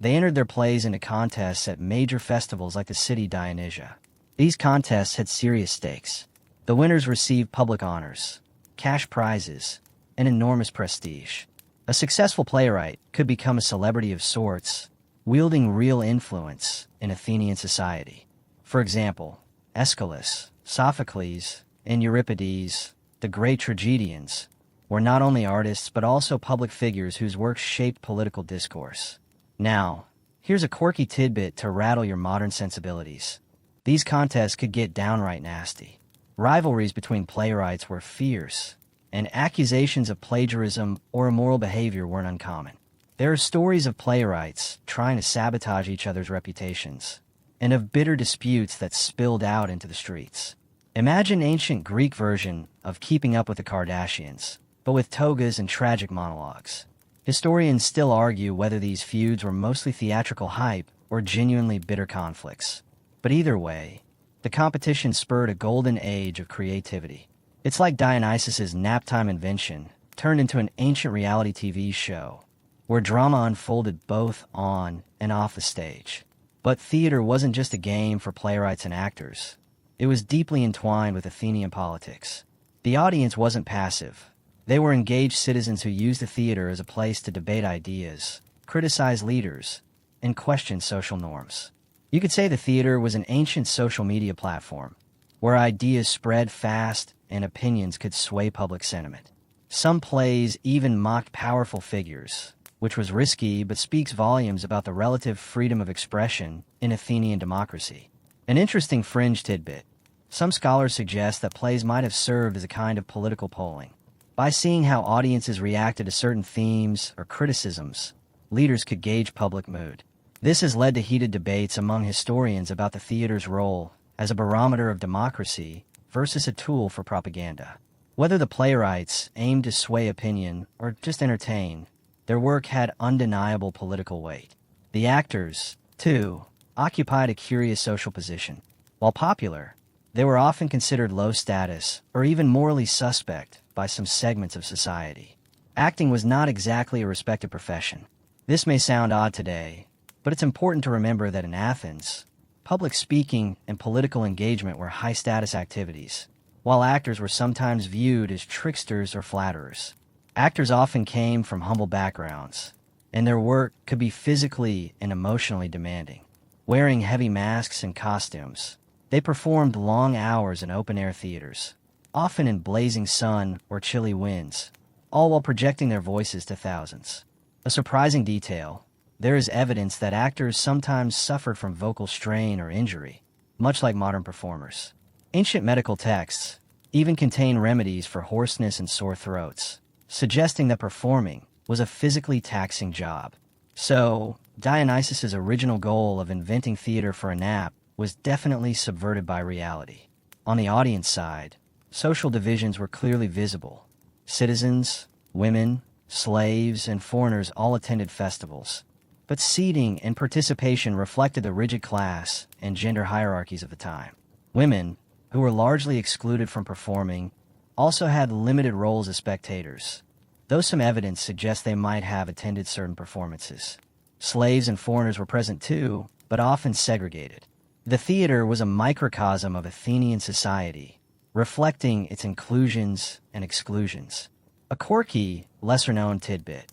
They entered their plays into contests at major festivals like the city Dionysus. These contests had serious stakes. The winners received public honors, cash prizes, and enormous prestige. A successful playwright could become a celebrity of sorts, wielding real influence in Athenian society. For example, Aeschylus, Sophocles, and Euripides, the great tragedians, were not only artists but also public figures whose works shaped political discourse. Now, here's a quirky tidbit to rattle your modern sensibilities. These contests could get downright nasty. Rivalries between playwrights were fierce, and accusations of plagiarism or immoral behavior weren't uncommon. There are stories of playwrights trying to sabotage each other's reputations, and of bitter disputes that spilled out into the streets. Imagine ancient Greek version of Keeping Up with the Kardashians, but with togas and tragic monologues. Historians still argue whether these feuds were mostly theatrical hype or genuinely bitter conflicts. But either way, the competition spurred a golden age of creativity. It's like Dionysus's naptime invention turned into an ancient reality TV show, where drama unfolded both on and off the stage. But theater wasn't just a game for playwrights and actors. It was deeply entwined with Athenian politics. The audience wasn't passive. They were engaged citizens who used the theater as a place to debate ideas, criticize leaders, and question social norms. You could say the theater was an ancient social media platform, where ideas spread fast and opinions could sway public sentiment. Some plays even mocked powerful figures, which was risky but speaks volumes about the relative freedom of expression in Athenian democracy. An interesting fringe tidbit. Some scholars suggest that plays might have served as a kind of political polling. By seeing how audiences reacted to certain themes or criticisms, leaders could gauge public mood. This has led to heated debates among historians about the theater's role as a barometer of democracy versus a tool for propaganda. Whether the playwrights aimed to sway opinion or just entertain, their work had undeniable political weight. The actors, too, occupied a curious social position. While popular, they were often considered low status or even morally suspect by some segments of society. Acting was not exactly a respected profession. This may sound odd today, but it's important to remember that in Athens, public speaking and political engagement were high-status activities, while actors were sometimes viewed as tricksters or flatterers. Actors often came from humble backgrounds, and their work could be physically and emotionally demanding. Wearing heavy masks and costumes, they performed long hours in open-air theaters, often in blazing sun or chilly winds, all while projecting their voices to thousands. A surprising detail: there is evidence that actors sometimes suffered from vocal strain or injury, much like modern performers. Ancient medical texts even contain remedies for hoarseness and sore throats, suggesting that performing was a physically taxing job. So, Dionysus's original goal of inventing theater for a nap was definitely subverted by reality. On the audience side, social divisions were clearly visible. Citizens, women, slaves, and foreigners all attended festivals. But seating and participation reflected the rigid class and gender hierarchies of the time. Women, who were largely excluded from performing, also had limited roles as spectators, though some evidence suggests they might have attended certain performances. Slaves and foreigners were present too, but often segregated. The theater was a microcosm of Athenian society, reflecting its inclusions and exclusions. A quirky, lesser-known tidbit: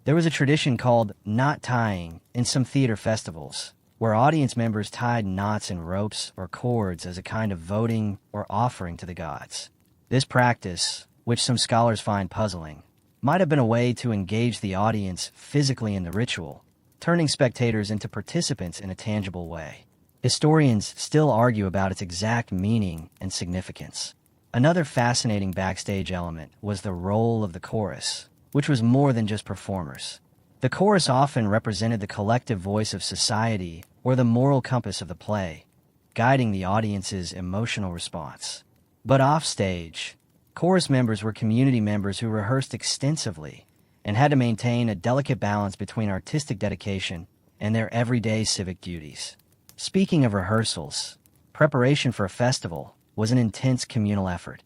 there was a tradition called knot tying in some theater festivals, where audience members tied knots in ropes or cords as a kind of voting or offering to the gods. This practice, which some scholars find puzzling, might have been a way to engage the audience physically in the ritual, turning spectators into participants in a tangible way. Historians still argue about its exact meaning and significance. Another fascinating backstage element was the role of the chorus, which was more than just performers. The chorus often represented the collective voice of society or the moral compass of the play, guiding the audience's emotional response. But offstage, chorus members were community members who rehearsed extensively and had to maintain a delicate balance between artistic dedication and their everyday civic duties. Speaking of rehearsals, preparation for a festival was an intense communal effort.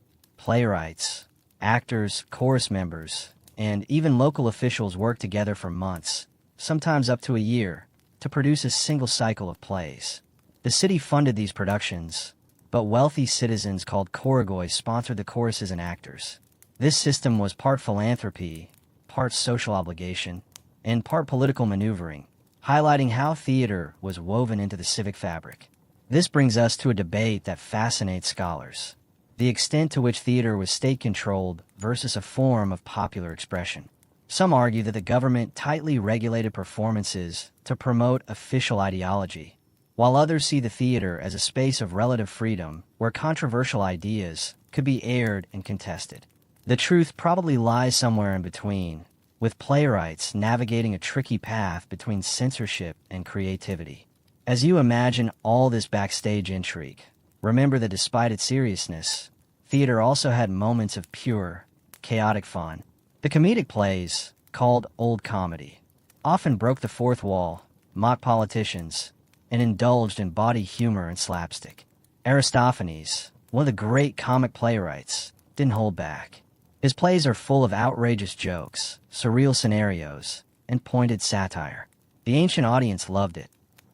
playwrights, actors, chorus members, and even local officials worked together for months, sometimes up to a year, to produce a single cycle of plays. The city funded these productions, but wealthy citizens called choragoys sponsored the choruses and actors. This system was part philanthropy, part social obligation, and part political maneuvering, highlighting how theater was woven into the civic fabric. This brings us to a debate that fascinates scholars: the extent to which theater was state-controlled versus a form of popular expression. Some argue that the government tightly regulated performances to promote official ideology, while others see the theater as a space of relative freedom where controversial ideas could be aired and contested. The truth probably lies somewhere in between, with playwrights navigating a tricky path between censorship and creativity. As you imagine all this backstage intrigue, remember that despite its seriousness, theater also had moments of pure, chaotic fun. The comedic plays, called old comedy, often broke the fourth wall, mocked politicians, and indulged in bawdy humor and slapstick. Aristophanes, one of the great comic playwrights, didn't hold back. His plays are full of outrageous jokes, surreal scenarios, and pointed satire. The ancient audience loved it,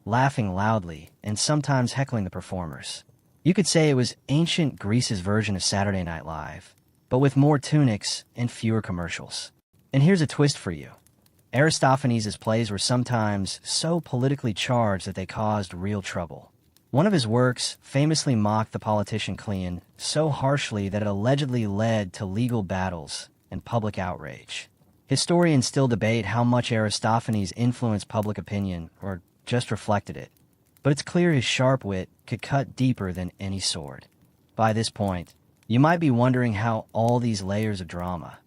laughing loudly and sometimes heckling the performers. You could say it was ancient Greece's version of Saturday Night Live, but with more tunics and fewer commercials. And here's a twist for you. Aristophanes' plays were sometimes so politically charged that they caused real trouble. One of his works famously mocked the politician Cleon so harshly that it allegedly led to legal battles and public outrage. Historians still debate how much Aristophanes influenced public opinion or just reflected it, but it's clear his sharp wit could cut deeper than any sword. By this point, you might be wondering how all these layers of drama,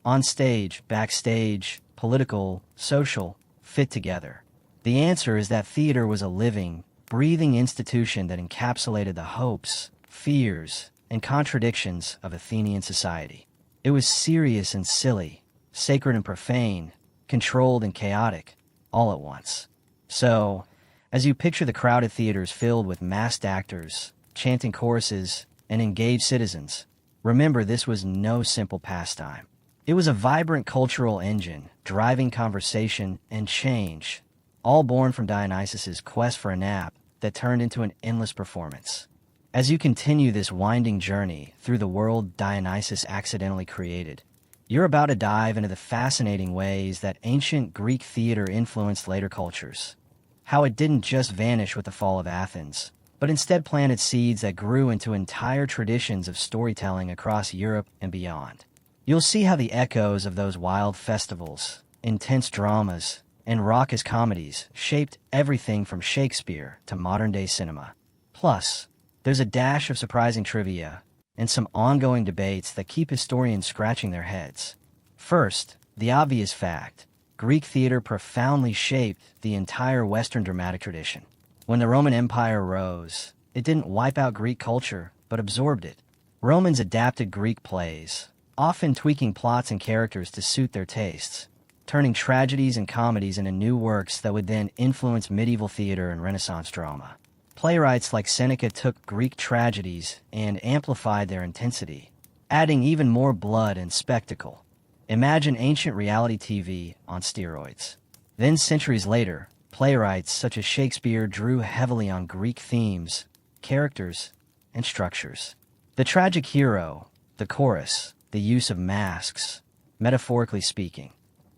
on stage, backstage, political, social, fit together. The answer is that theater was a living, breathing institution that encapsulated the hopes, fears, and contradictions of Athenian society. It was serious and silly, sacred and profane, controlled and chaotic, all at once. So, as you picture the crowded theaters filled with masked actors, chanting choruses, and engaged citizens, remember this was no simple pastime. It was a vibrant cultural engine, driving conversation and change, all born from Dionysus' quest for a nap that turned into an endless performance. As you continue this winding journey through the world Dionysus accidentally created, you're about to dive into the fascinating ways that ancient Greek theater influenced later cultures. How it didn't just vanish with the fall of Athens, but instead planted seeds that grew into entire traditions of storytelling across Europe and beyond. You'll see how the echoes of those wild festivals, intense dramas, and raucous comedies shaped everything from Shakespeare to modern-day cinema. Plus, there's a dash of surprising trivia and some ongoing debates that keep historians scratching their heads. First, the obvious fact: Greek theater profoundly shaped the entire Western dramatic tradition. When the Roman Empire rose, it didn't wipe out Greek culture, but absorbed it. Romans adapted Greek plays, often tweaking plots and characters to suit their tastes, turning tragedies and comedies into new works that would then influence medieval theater and Renaissance drama. Playwrights like Seneca took Greek tragedies and amplified their intensity, adding even more blood and spectacle. Imagine ancient reality TV on steroids. Then centuries later, playwrights such as Shakespeare drew heavily on Greek themes, characters, and structures. The tragic hero, the chorus, the use of masks, metaphorically speaking,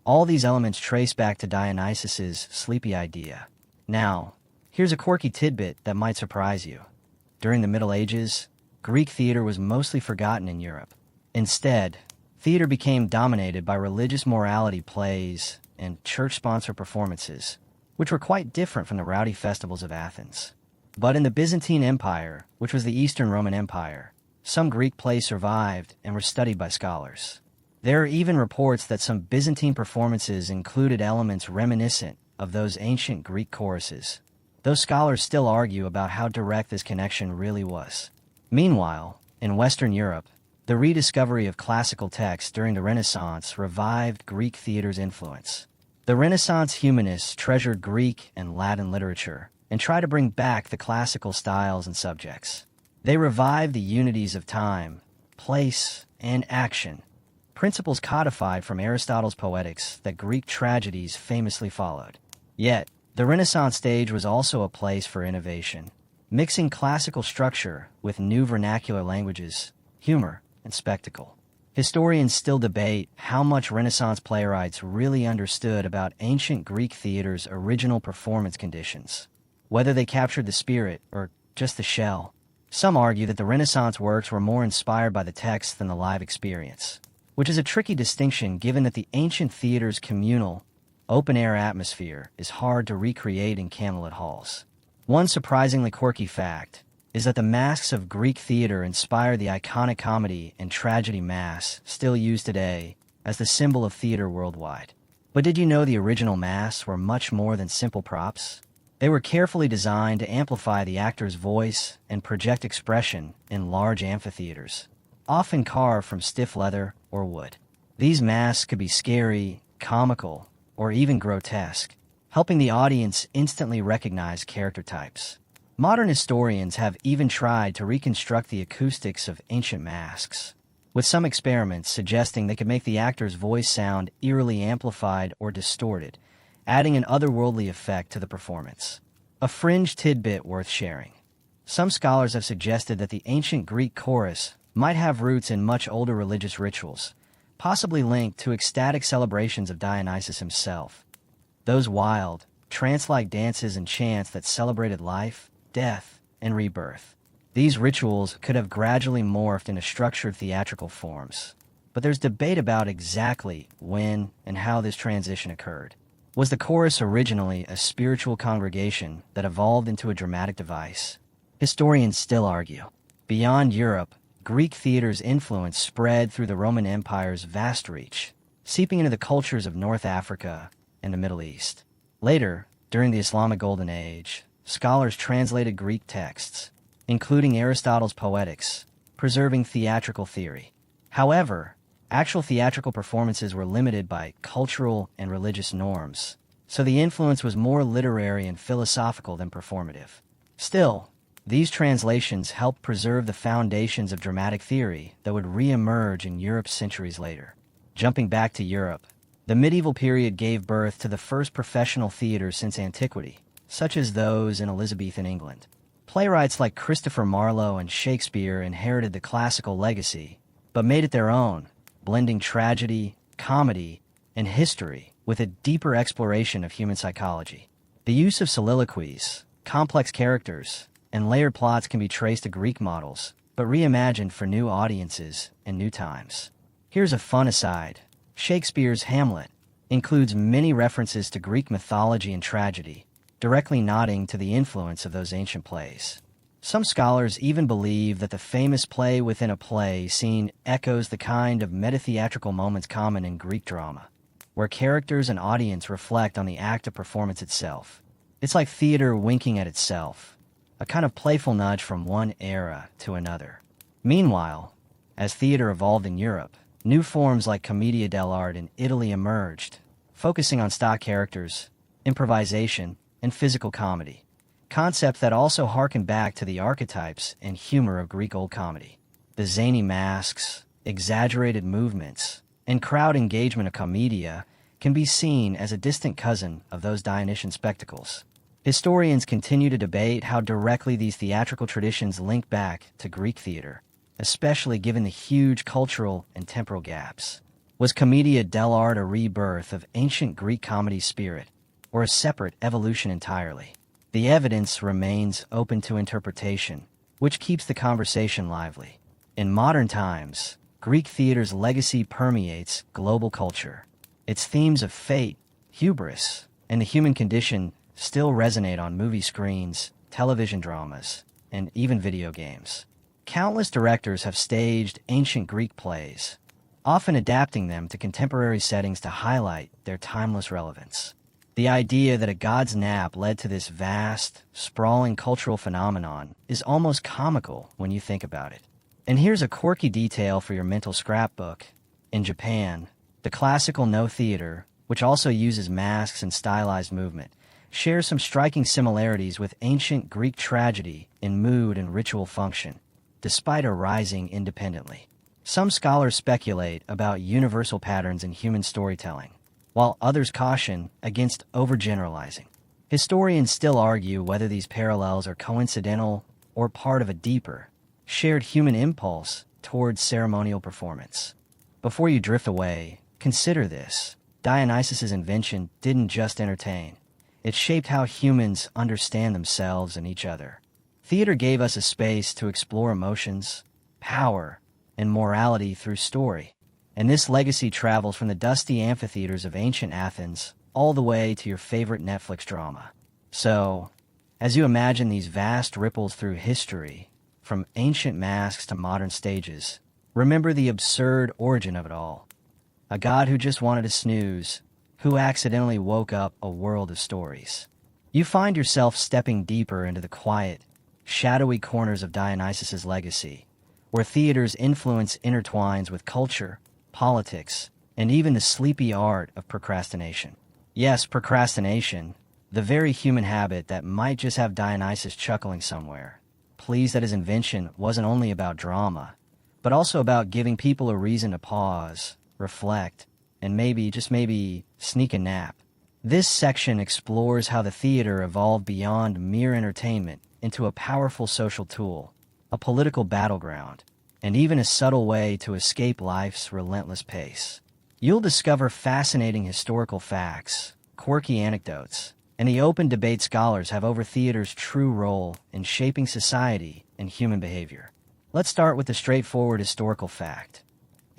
all these elements trace back to Dionysus' sleepy idea. Now, here's a quirky tidbit that might surprise you. During the Middle Ages, Greek theater was mostly forgotten in Europe. Instead, theater became dominated by religious morality plays and church-sponsored performances, which were quite different from the rowdy festivals of Athens. But in the Byzantine Empire, which was the Eastern Roman Empire, some Greek plays survived and were studied by scholars. There are even reports that some Byzantine performances included elements reminiscent of those ancient Greek choruses, though scholars still argue about how direct this connection really was. Meanwhile, in Western Europe, the rediscovery of classical texts during the Renaissance revived Greek theater's influence. The Renaissance humanists treasured Greek and Latin literature and tried to bring back the classical styles and subjects. They revived the unities of time, place, and action, principles codified from Aristotle's Poetics that Greek tragedies famously followed. Yet, the Renaissance stage was also a place for innovation, mixing classical structure with new vernacular languages, humor, and spectacle. Historians still debate how much Renaissance playwrights really understood about ancient Greek theater's original performance conditions, whether they captured the spirit or just the shell. Some argue that the Renaissance works were more inspired by the text than the live experience, which is a tricky distinction given that the ancient theater's communal, open-air atmosphere is hard to recreate in candlelit halls. One surprisingly quirky fact is that the masks of Greek theater inspire the iconic comedy and tragedy masks still used today as the symbol of theater worldwide. But did you know the original masks were much more than simple props? They were carefully designed to amplify the actor's voice and project expression in large amphitheaters, often carved from stiff leather or wood. These masks could be scary, comical, or even grotesque, helping the audience instantly recognize character types. Modern historians have even tried to reconstruct the acoustics of ancient masks, with some experiments suggesting they could make the actor's voice sound eerily amplified or distorted, adding an otherworldly effect to the performance. A fringe tidbit worth sharing. Some scholars have suggested that the ancient Greek chorus might have roots in much older religious rituals, possibly linked to ecstatic celebrations of Dionysus himself. Those wild, trance-like dances and chants that celebrated life, death, and rebirth. These rituals could have gradually morphed into structured theatrical forms, but there's debate about exactly when and how this transition occurred. Was the chorus originally a spiritual congregation that evolved into a dramatic device? Historians still argue. Beyond Europe, Greek theater's influence spread through the Roman Empire's vast reach, seeping into the cultures of North Africa and the Middle East. Later, during the Islamic Golden Age, scholars translated Greek texts, including Aristotle's Poetics, preserving theatrical theory. However, actual theatrical performances were limited by cultural and religious norms, so the influence was more literary and philosophical than performative. Still, these translations helped preserve the foundations of dramatic theory that would re-emerge in Europe centuries later. Jumping back to Europe, the medieval period gave birth to the first professional theaters since antiquity, such as those in Elizabethan England. Playwrights like Christopher Marlowe and Shakespeare inherited the classical legacy, but made it their own, blending tragedy, comedy, and history with a deeper exploration of human psychology. The use of soliloquies, complex characters, and layered plots can be traced to Greek models, but reimagined for new audiences and new times. Here's a fun aside. Shakespeare's Hamlet includes many references to Greek mythology and tragedy, directly nodding to the influence of those ancient plays. Some scholars even believe that the famous play within a play scene echoes the kind of meta-theatrical moments common in Greek drama, where characters and audience reflect on the act of performance itself. It's like theater winking at itself, a kind of playful nudge from one era to another. Meanwhile, as theater evolved in Europe, new forms like commedia dell'arte in Italy emerged, focusing on stock characters, improvisation, and physical comedy, concepts that also harken back to the archetypes and humor of Greek Old Comedy. The zany masks, exaggerated movements, and crowd engagement of commedia can be seen as a distant cousin of those Dionysian spectacles. Historians continue to debate how directly these theatrical traditions link back to Greek theater, especially given the huge cultural and temporal gaps. Was commedia dell'arte a rebirth of ancient Greek comedy spirit, or a separate evolution entirely? The evidence remains open to interpretation, which keeps the conversation lively. In modern times, Greek theater's legacy permeates global culture. Its themes of fate, hubris, and the human condition still resonate on movie screens, television dramas, and even video games. Countless directors have staged ancient Greek plays, often adapting them to contemporary settings to highlight their timeless relevance. The idea that a god's nap led to this vast, sprawling cultural phenomenon is almost comical when you think about it. And here's a quirky detail for your mental scrapbook. In Japan, the classical no theater, which also uses masks and stylized movement, shares some striking similarities with ancient Greek tragedy in mood and ritual function, despite arising independently. Some scholars speculate about universal patterns in human storytelling, while others caution against overgeneralizing. Historians still argue whether these parallels are coincidental or part of a deeper, shared human impulse towards ceremonial performance. Before you drift away, consider this. Dionysus's invention didn't just entertain. It shaped how humans understand themselves and each other. Theater gave us a space to explore emotions, power, and morality through story. And this legacy travels from the dusty amphitheaters of ancient Athens all the way to your favorite Netflix drama. So, as you imagine these vast ripples through history, from ancient masks to modern stages, remember the absurd origin of it all. A god who just wanted to snooze, who accidentally woke up a world of stories. You find yourself stepping deeper into the quiet, shadowy corners of Dionysus's legacy, where theater's influence intertwines with culture, politics, and even the sleepy art of procrastination. Yes, procrastination, the very human habit that might just have Dionysus chuckling somewhere, pleased that his invention wasn't only about drama, but also about giving people a reason to pause, reflect, and maybe, just maybe, sneak a nap. This section explores how the theater evolved beyond mere entertainment into a powerful social tool, a political battleground, and even a subtle way to escape life's relentless pace. You'll discover fascinating historical facts, quirky anecdotes, and the open debate scholars have over theater's true role in shaping society and human behavior. Let's start with the straightforward historical fact.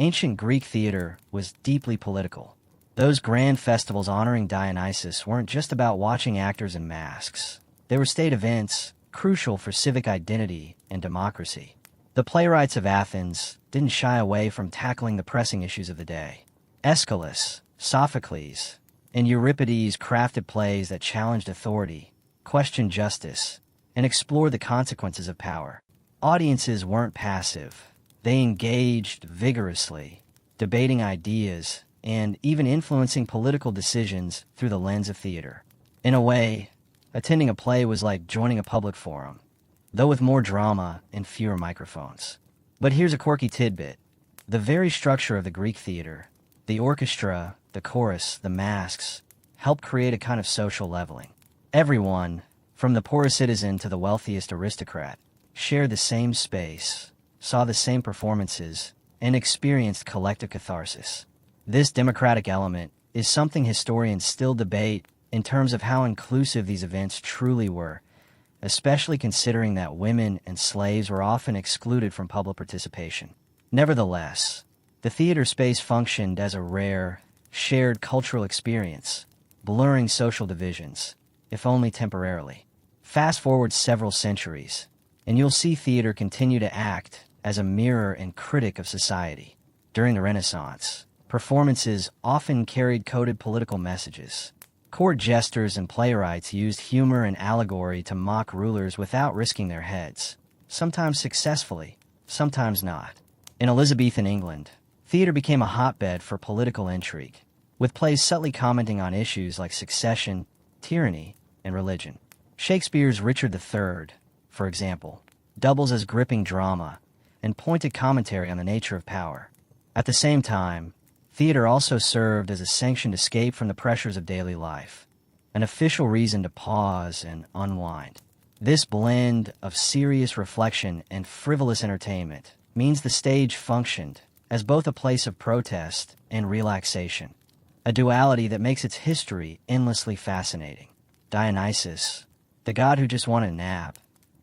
Ancient Greek theater was deeply political. Those grand festivals honoring Dionysus weren't just about watching actors in masks. They were state events, crucial for civic identity and democracy. The playwrights of Athens didn't shy away from tackling the pressing issues of the day. Aeschylus, Sophocles, and Euripides crafted plays that challenged authority, questioned justice, and explored the consequences of power. Audiences weren't passive. They engaged vigorously, debating ideas and even influencing political decisions through the lens of theater. In a way, attending a play was like joining a public forum, though with more drama and fewer microphones. But here's a quirky tidbit. The very structure of the Greek theater, the orchestra, the chorus, the masks, helped create a kind of social leveling. Everyone, from the poorest citizen to the wealthiest aristocrat, shared the same space, saw the same performances, and experienced collective catharsis. This democratic element is something historians still debate in terms of how inclusive these events truly were, especially considering that women and slaves were often excluded from public participation. Nevertheless, the theater space functioned as a rare, shared cultural experience, blurring social divisions, if only temporarily. Fast forward several centuries, and you'll see theater continue to act as a mirror and critic of society. During the Renaissance, performances often carried coded political messages. Court jesters and playwrights used humor and allegory to mock rulers without risking their heads, sometimes successfully, sometimes not. In Elizabethan England, theater became a hotbed for political intrigue, with plays subtly commenting on issues like succession, tyranny, and religion. Shakespeare's Richard III, for example, doubles as gripping drama and pointed commentary on the nature of power. At the same time, theater also served as a sanctioned escape from the pressures of daily life, an official reason to pause and unwind. This blend of serious reflection and frivolous entertainment means the stage functioned as both a place of protest and relaxation, a duality that makes its history endlessly fascinating. Dionysus, the god who just wanted a nap,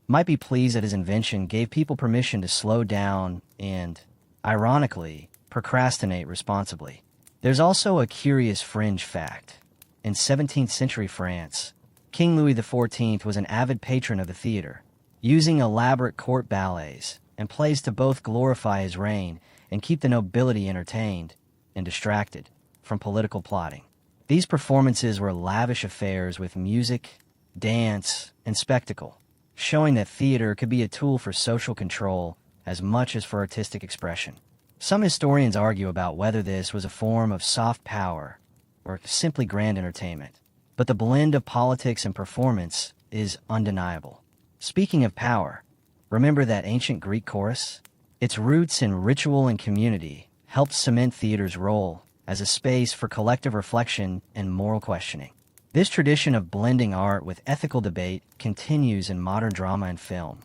might be pleased that his invention gave people permission to slow down and, ironically, procrastinate responsibly. There's also a curious fringe fact. In 17th century France, King Louis XIV was an avid patron of the theater, using elaborate court ballets and plays to both glorify his reign and keep the nobility entertained and distracted from political plotting. These performances were lavish affairs with music, dance, and spectacle, showing that theater could be a tool for social control as much as for artistic expression. Some historians argue about whether this was a form of soft power or simply grand entertainment, but the blend of politics and performance is undeniable. Speaking of power, remember that ancient Greek chorus? Its roots in ritual and community helped cement theater's role as a space for collective reflection and moral questioning. This tradition of blending art with ethical debate continues in modern drama and film,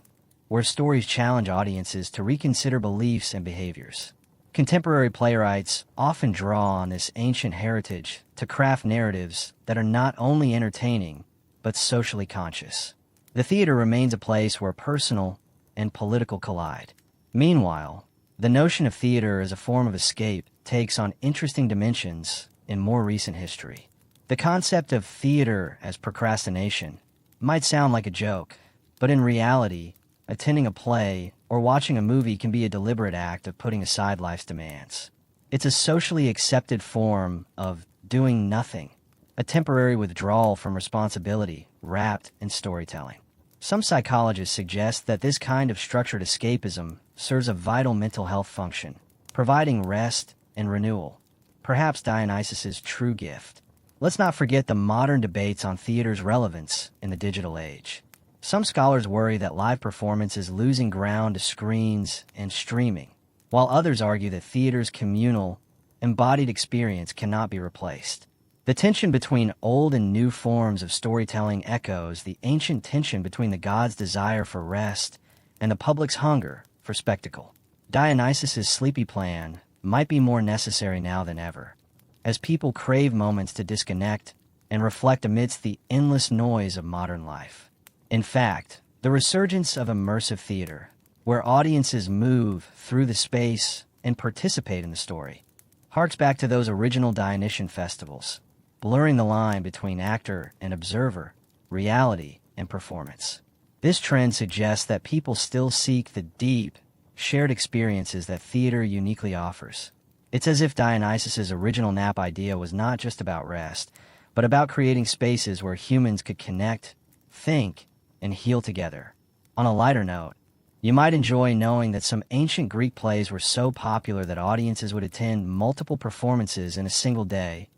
where stories challenge audiences to reconsider beliefs and behaviors. Contemporary playwrights often draw on this ancient heritage to craft narratives that are not only entertaining, but socially conscious. The theater remains a place where personal and political collide. Meanwhile, the notion of theater as a form of escape takes on interesting dimensions in more recent history. The concept of theater as procrastination might sound like a joke, but in reality, attending a play or watching a movie can be a deliberate act of putting aside life's demands. It's a socially accepted form of doing nothing, a temporary withdrawal from responsibility wrapped in storytelling. Some psychologists suggest that this kind of structured escapism serves a vital mental health function, providing rest and renewal, perhaps Dionysus's true gift. Let's not forget the modern debates on theater's relevance in the digital age. Some scholars worry that live performance is losing ground to screens and streaming, while others argue that theater's communal, embodied experience cannot be replaced. The tension between old and new forms of storytelling echoes the ancient tension between the gods' desire for rest and the public's hunger for spectacle. Dionysus's sleepy plan might be more necessary now than ever, as people crave moments to disconnect and reflect amidst the endless noise of modern life. In fact, the resurgence of immersive theater, where audiences move through the space and participate in the story, harks back to those original Dionysian festivals, blurring the line between actor and observer, reality and performance. This trend suggests that people still seek the deep, shared experiences that theater uniquely offers. It's as if Dionysus's original nap idea was not just about rest, but about creating spaces where humans could connect, think, and heal together. On a lighter note, you might enjoy knowing that some ancient Greek plays were so popular that audiences would attend multiple performances in a single day,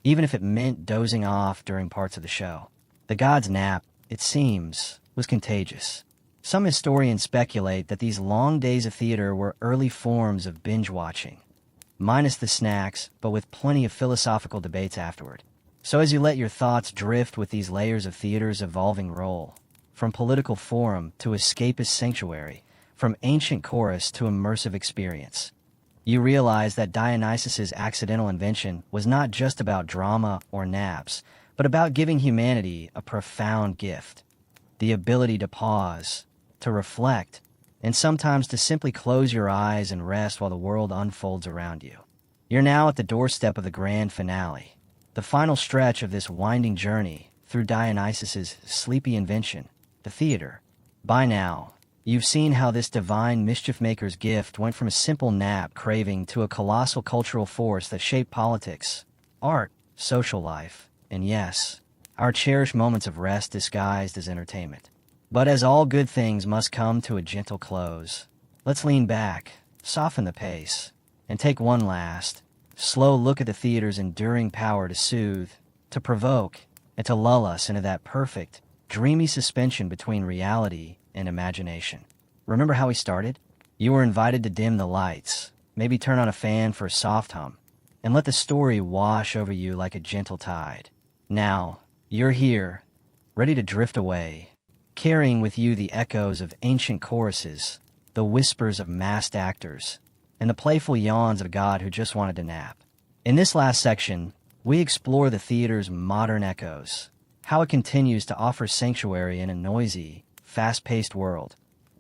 even if it meant dozing off during parts of the show. The god's nap, it seems, was contagious. Some historians speculate that these long days of theater were early forms of binge watching, minus the snacks, but with plenty of philosophical debates afterward. So as you let your thoughts drift with these layers of theater's evolving role, from political forum to escapist sanctuary, from ancient chorus to immersive experience, you realize that Dionysus's accidental invention was not just about drama or naps, but about giving humanity a profound gift: the ability to pause, to reflect, and sometimes to simply close your eyes and rest while the world unfolds around you. You're now at the doorstep of the grand finale, the final stretch of this winding journey through Dionysus's sleepy invention, the theater. By now, you've seen how this divine mischief-maker's gift went from a simple nap craving to a colossal cultural force that shaped politics, art, social life, and yes, our cherished moments of rest disguised as entertainment. But as all good things must come to a gentle close, let's lean back, soften the pace, and take one last, slow look at the theater's enduring power to soothe, to provoke, and to lull us into that perfect, dreamy suspension between reality and imagination. Remember how we started? You were invited to dim the lights, maybe turn on a fan for a soft hum, and let the story wash over you like a gentle tide. Now, you're here, ready to drift away, carrying with you the echoes of ancient choruses, the whispers of masked actors, and the playful yawns of a god who just wanted to nap. In this last section, we explore the theater's modern echoes, how it continues to offer sanctuary in a noisy, fast-paced world,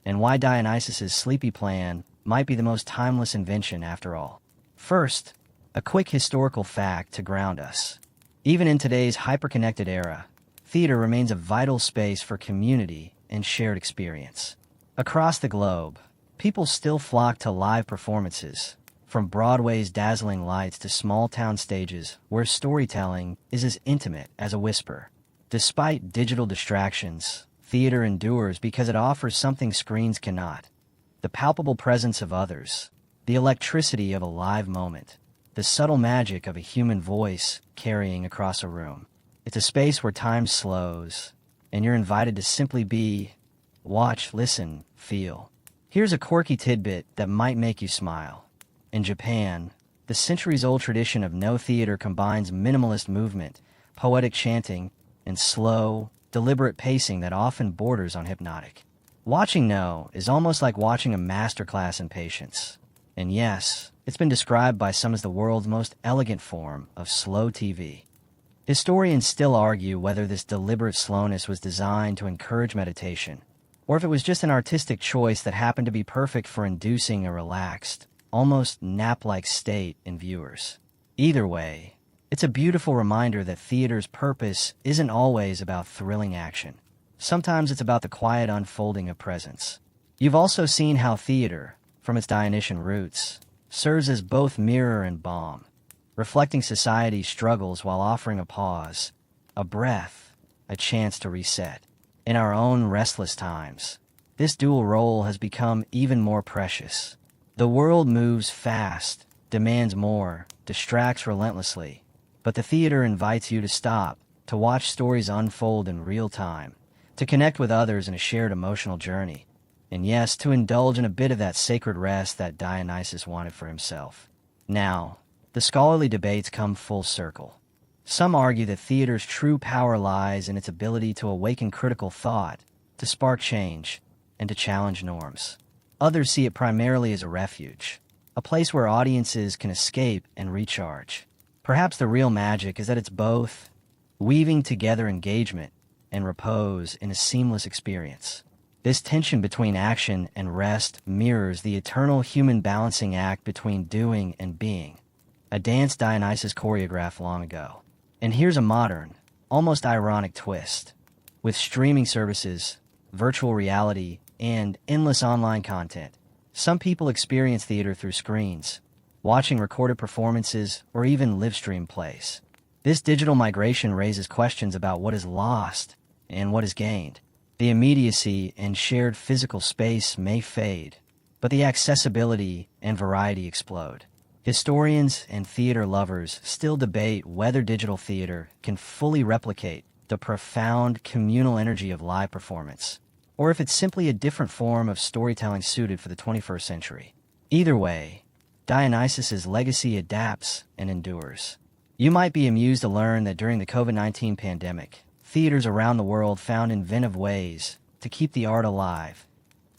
and why Dionysus's sleepy plan might be the most timeless invention after all. First, a quick historical fact to ground us. Even in today's hyper-connected era, theater remains a vital space for community and shared experience. Across the globe, people still flock to live performances, from Broadway's dazzling lights to small-town stages where storytelling is as intimate as a whisper. Despite digital distractions, theater endures because it offers something screens cannot: the palpable presence of others, the electricity of a live moment, the subtle magic of a human voice carrying across a room. It's a space where time slows, and you're invited to simply be, watch, listen, feel. Here's a quirky tidbit that might make you smile. In Japan, the centuries-old tradition of no theater combines minimalist movement, poetic chanting, and slow, deliberate pacing that often borders on hypnotic. Watching No is almost like watching a masterclass in patience. And yes, it's been described by some as the world's most elegant form of slow TV. Historians still argue whether this deliberate slowness was designed to encourage meditation, or if it was just an artistic choice that happened to be perfect for inducing a relaxed, almost nap-like state in viewers. Either way, it's a beautiful reminder that theater's purpose isn't always about thrilling action. Sometimes it's about the quiet unfolding of presence. You've also seen how theater, from its Dionysian roots, serves as both mirror and balm, reflecting society's struggles while offering a pause, a breath, a chance to reset. In our own restless times, this dual role has become even more precious. The world moves fast, demands more, distracts relentlessly, but the theater invites you to stop, to watch stories unfold in real time, to connect with others in a shared emotional journey, and yes, to indulge in a bit of that sacred rest that Dionysus wanted for himself. Now, the scholarly debates come full circle. Some argue that theater's true power lies in its ability to awaken critical thought, to spark change, and to challenge norms. Others see it primarily as a refuge, a place where audiences can escape and recharge. Perhaps the real magic is that it's both, weaving together engagement and repose in a seamless experience. This tension between action and rest mirrors the eternal human balancing act between doing and being, a dance Dionysus choreographed long ago. And here's a modern, almost ironic twist. With streaming services, virtual reality, and endless online content, some people experience theater through screens, watching recorded performances or even live-stream plays. This digital migration raises questions about what is lost and what is gained. The immediacy and shared physical space may fade, but the accessibility and variety explode. Historians and theater lovers still debate whether digital theater can fully replicate the profound communal energy of live performance, or if it's simply a different form of storytelling suited for the 21st century. Either way, Dionysus's legacy adapts and endures. You might be amused to learn that during the COVID-19 pandemic, theaters around the world found inventive ways to keep the art alive.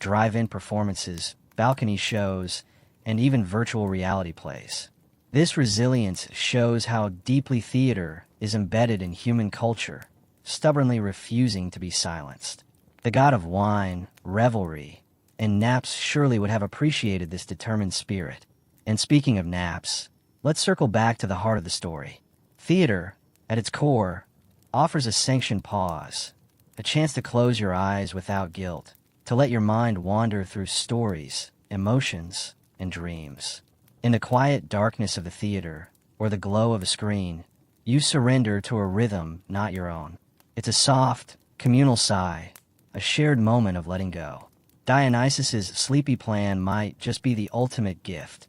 Drive-in performances, balcony shows, and even virtual reality plays. This resilience shows how deeply theater is embedded in human culture, stubbornly refusing to be silenced. The god of wine, revelry, and naps surely would have appreciated this determined spirit. And speaking of naps, let's circle back to the heart of the story. Theater, at its core, offers a sanctioned pause, a chance to close your eyes without guilt, to let your mind wander through stories, emotions, and dreams. In the quiet darkness of the theater, or the glow of a screen, you surrender to a rhythm not your own. It's a soft, communal sigh, a shared moment of letting go. Dionysus's sleepy plan might just be the ultimate gift,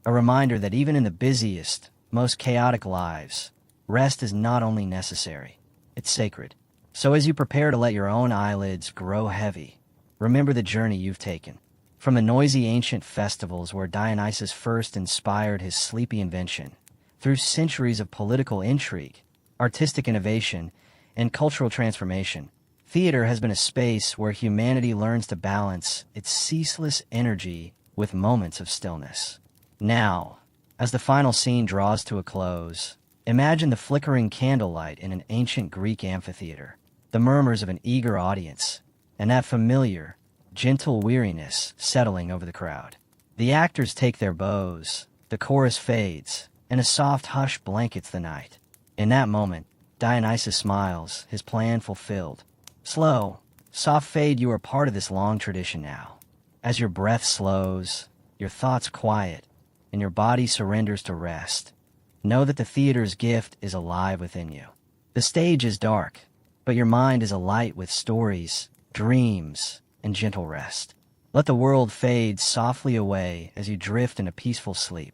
a reminder that even in the busiest, most chaotic lives, rest is not only necessary, it's sacred. So as you prepare to let your own eyelids grow heavy, remember the journey you've taken. From the noisy ancient festivals where Dionysus first inspired his sleepy invention, through centuries of political intrigue, artistic innovation, and cultural transformation, theater has been a space where humanity learns to balance its ceaseless energy with moments of stillness. Now, as the final scene draws to a close, imagine the flickering candlelight in an ancient Greek amphitheater, the murmurs of an eager audience, and that familiar, gentle weariness settling over the crowd. The actors take their bows, the chorus fades, and a soft hush blankets the night. In that moment, Dionysus smiles, his plan fulfilled. Slow, soft fade, you are part of this long tradition now. As your breath slows, your thoughts quiet, and your body surrenders to rest, know that the theater's gift is alive within you. The stage is dark, but your mind is alight with stories, dreams, and gentle rest. Let the world fade softly away as you drift in a peaceful sleep.